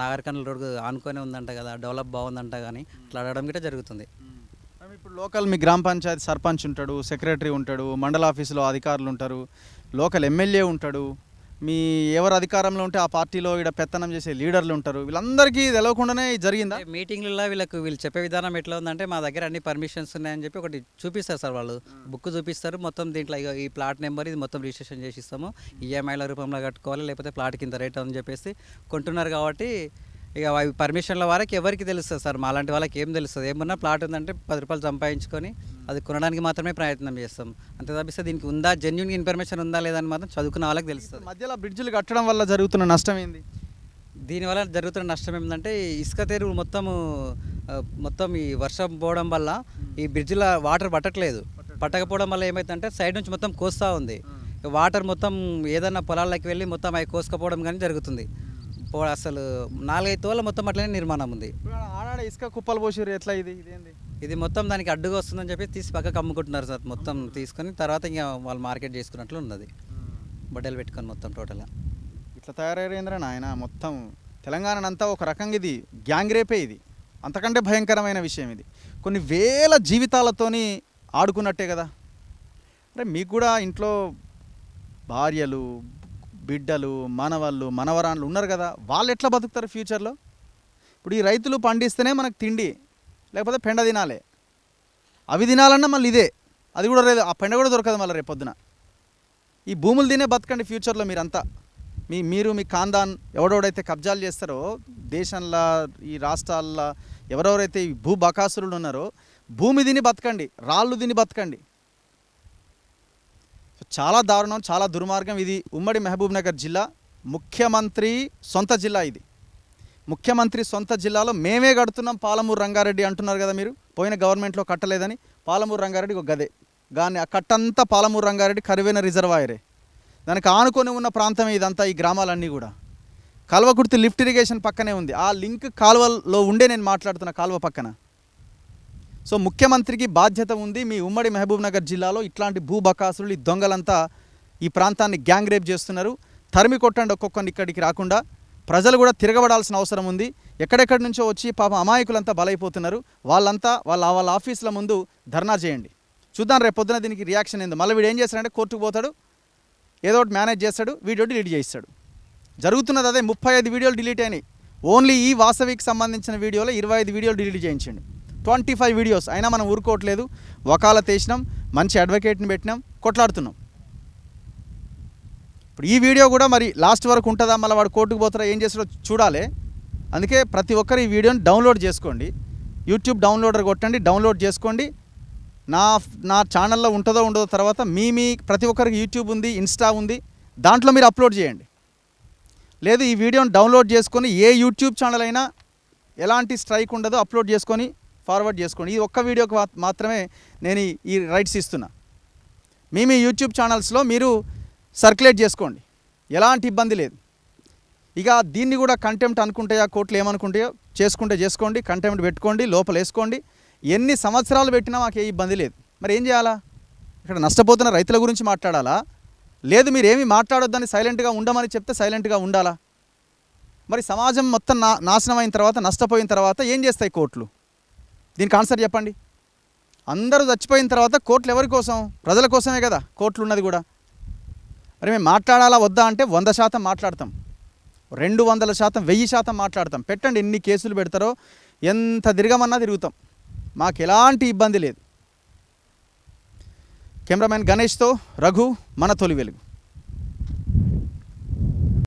నాగర్కర్నూల్ రోడ్ ఆనుకొని ఉందంట కదా, డెవలప్ బాగుందంట కానీ అట్లా అడగడం గిట్ట జరుగుతుంది. ఇప్పుడు లోకల్ మీ గ్రామ పంచాయతీ సర్పంచ్ ఉంటాడు, సెక్రటరీ ఉంటాడు, మండల ఆఫీసులో అధికారులు ఉంటారు, లోకల్ ఎమ్మెల్యే ఉంటాడు, మీ ఎవరు అధికారంలో ఉంటే ఆ పార్టీలో ఇక్కడ పెత్తనం చేసే లీడర్లు ఉంటారు. వీళ్ళందరికీ తెలియకుండానే జరిగిందా? మీటింగ్లలో వీళ్ళు చెప్పే విధానం ఎట్లా ఉందంటే మా దగ్గర అన్ని పర్మిషన్స్ ఉన్నాయని చెప్పి ఒకటి చూపిస్తారు సార్. వాళ్ళు బుక్ చూపిస్తారు మొత్తం. దీంట్లో ఈ ప్లాట్ నెంబర్ ఇది మొత్తం రిజిస్ట్రేషన్ చేసి ఇస్తాము, ఈఎంఐల రూపంలో కట్టుకోవాలి, లేకపోతే ప్లాట్ కింద రేట్ అని చెప్పేసి కొంటున్నారు. కాబట్టి ఇక అవి పర్మిషన్ల వారికి ఎవరికి తెలుస్తుంది సార్, మా లాంటి వాళ్ళకి ఏం తెలుస్తుంది? ఏమన్నా ప్లాట్ ఉందంటే 10 రూపాయలు సంపాదించుకొని అది కొనడానికి మాత్రమే ప్రయత్నం చేస్తాం. అంతే తప్పిస్తే దీనికి ఉందా జెన్యూన్ ఇన్ఫర్మేషన్ ఉందా లేదని మాత్రం చదువుకున్న వాళ్ళకి తెలుస్తుంది. మధ్యలో బ్రిడ్జిలు కట్టడం వల్ల జరుగుతున్న నష్టం ఏంది? దీనివల్ల జరుగుతున్న నష్టం ఏంటంటే ఇసుక తెరువు మొత్తం ఈ వర్షం పోవడం వల్ల ఈ బ్రిడ్జిలో వాటర్ పట్టకపోవడం వల్ల ఏమైందంటే సైడ్ నుంచి మొత్తం కోస్తూ ఉంది. వాటర్ మొత్తం ఏదైనా పొలాల్లోకి వెళ్ళి మొత్తం అవి కోసుకపోవడం కానీ జరుగుతుంది. అసలు 4-5 తోళ్ళ మొత్తం అట్లనే నిర్మాణం ఉంది. ఆడ ఆడ ఇసుక కుప్పలు పోసిర్రు, ఎట్లా ఇదేంది? ఇది మొత్తం దానికి అడ్డుగా వస్తుందని చెప్పి తీసి పక్కకు అమ్ముకుంటున్నారు సార్. మొత్తం తీసుకొని తర్వాత ఇంకా వాళ్ళు మార్కెట్ చేసుకున్నట్లు ఉన్నది. బట్టలు పెట్టుకొని మొత్తం టోటల్గా ఇట్లా తయారయ్యేంద్రా నాయన. మొత్తం తెలంగాణనంతా ఒక రకంగా ఇది గ్యాంగ్ రేపే. ఇది అంతకంటే భయంకరమైన విషయం. ఇది కొన్ని వేల జీవితాలతోని ఆడుకున్నట్టే కదా. అంటే మీకు కూడా ఇంట్లో భార్యలు, బిడ్డలు, మనవళ్ళు, మనవరాళ్ళు ఉన్నారు కదా. వాళ్ళు ఎట్లా బతుకుతారు ఫ్యూచర్లో? ఇప్పుడు ఈ రైతులు పండిస్తేనే మనకు తిండి, లేకపోతే పెండ తినాలి. అవి తినాలన్నా మళ్ళీ ఇదే, అది కూడా లేదు. ఆ పెండ కూడా దొరకదు మళ్ళీ రేపొద్దున. ఈ భూములు తినే బతకండి ఫ్యూచర్లో మీరంతా. మీరు మీ ఖాందాన్ ఎవడెవడైతే కబ్జాలు చేస్తారో దేశంలో, ఈ రాష్ట్రాల్లో ఎవరెవరైతే ఈ భూ బకాసురులు ఉన్నారో భూమి తిని బతకండి, రాళ్ళు తిని బతకండి. చాలా దారుణం, చాలా దుర్మార్గం. ఇది ఉమ్మడి మహబూబ్ నగర్ జిల్లా, ముఖ్యమంత్రి సొంత జిల్లా. ఇది ముఖ్యమంత్రి సొంత జిల్లాలో మేమే కడుతున్నాం పాలమూరు రంగారెడ్డి అంటున్నారు కదా మీరు. పోయిన గవర్నమెంట్లో కట్టలేదని పాలమూరు రంగారెడ్డి ఒక గదే. కానీ ఆ కట్టంతా పాలమూరు రంగారెడ్డి కరువైన రిజర్వాయరే. దానికి ఆనుకొని ఉన్న ప్రాంతమే ఇదంతా, ఈ గ్రామాలన్నీ కూడా. కల్వకుర్తి లిఫ్ట్ ఇరిగేషన్ పక్కనే ఉంది. ఆ లింక్ కాలువలో ఉండే నేను మాట్లాడుతున్న కాలువ పక్కన. సో ముఖ్యమంత్రికి బాధ్యత ఉంది. మీ ఉమ్మడి మహబూబ్ నగర్ జిల్లాలో ఇట్లాంటి భూబకాసులు, ఈ దొంగలంతా ఈ ప్రాంతాన్ని గ్యాంగ్ రేప్ చేస్తున్నారు. తరిమి కొట్టండి ఒక్కొక్కరిని ఇక్కడికి రాకుండా. ప్రజలు కూడా తిరగబడాల్సిన అవసరం ఉంది. ఎక్కడెక్కడి నుంచో వచ్చి పాపం అమాయకులంతా బలైపోతున్నారు. వాళ్ళంతా వాళ్ళ ఆఫీసుల ముందు ధర్నా చేయండి. చూద్దాం రేపు పొద్దున దీనికి రియాక్షన్ ఏందో. మళ్ళీ వీడు ఏం చేస్తాడంటే కోర్టుకు పోతాడు, ఏదో ఒకటి మేనేజ్ చేస్తాడు, వీడియో డిలీట్ చేయిస్తాడు. జరుగుతున్నది అదే. 35 వీడియోలు డిలీట్ అయినాయి. ఓన్లీ ఈ వాసవికి సంబంధించిన వీడియోలో 25 వీడియోలు డిలీట్ చేయించండి. 25 వీడియోస్ అయినా మనం ఊరుకోవట్లేదు. వకాలత్ వేసినాం, మంచి అడ్వకేట్ని పెట్టినాం, కొట్లాడుతున్నాం. ఇప్పుడు ఈ వీడియో కూడా మరి లాస్ట్ వరకు ఉంటుందా, మళ్ళీ వాడు కోర్టుకు పోతారా, ఏం చేస్తాడో చూడాలి. అందుకే ప్రతి ఒక్కరు ఈ వీడియోని డౌన్లోడ్ చేసుకోండి. యూట్యూబ్ డౌన్లోడర్ కొట్టండి, డౌన్లోడ్ చేసుకోండి. నా ఛానల్లో ఉంటుందో ఉండదో తర్వాత మీ ప్రతి ఒక్కరికి యూట్యూబ్ ఉంది, ఇన్స్టా ఉంది, దాంట్లో మీరు అప్లోడ్ చేయండి. లేదు ఈ వీడియోని డౌన్లోడ్ చేసుకొని ఏ యూట్యూబ్ ఛానల్ అయినా ఎలాంటి స్ట్రైక్ ఉండదో అప్లోడ్ చేసుకొని ఫార్వర్డ్ చేసుకోండి. ఈ ఒక్క వీడియోకి మాత్రమే నేను ఈ రైట్స్ ఇస్తున్నా. మీ యూట్యూబ్ ఛానల్స్లో మీరు సర్క్యులేట్ చేసుకోండి, ఎలాంటి ఇబ్బంది లేదు. ఇక దీన్ని కూడా కంటెంప్ట్ అనుకుంటాయా కోర్టులు ఏమనుకుంటాయో చేసుకోండి, కంటెంప్ట్ పెట్టుకోండి, లోపల వేసుకోండి. ఎన్ని సంవత్సరాలు పెట్టినా మాకు ఏ ఇబ్బంది లేదు. మరి ఏం చేయాలా? ఇక్కడ నష్టపోతున్న రైతుల గురించి మాట్లాడాలా? లేదు మీరేమీ మాట్లాడొద్దని సైలెంట్గా ఉండమని చెప్తే సైలెంట్గా ఉండాలా? మరి సమాజం మొత్తం నాశనం అయిన తర్వాత, నష్టపోయిన తర్వాత ఏం చేస్తాయి కోర్టులు? దీనికి ఆన్సర్ చెప్పండి. అందరూ చచ్చిపోయిన తర్వాత కోర్టులు ఎవరి కోసం? ప్రజల కోసమే కదా కోర్టులు ఉన్నది కూడా. మరి మేము మాట్లాడాలా వద్దా అంటే 100% మాట్లాడతాం, 200%, 1000% మాట్లాడతాం. పెట్టండి, ఎన్ని కేసులు పెడతారో, ఎంత తిరగమన్నా తిరుగుతాం, మాకు ఎలాంటి ఇబ్బంది లేదు. కెమెరామెన్ గణేష్తో రఘు, మన తొలి వెలుగు.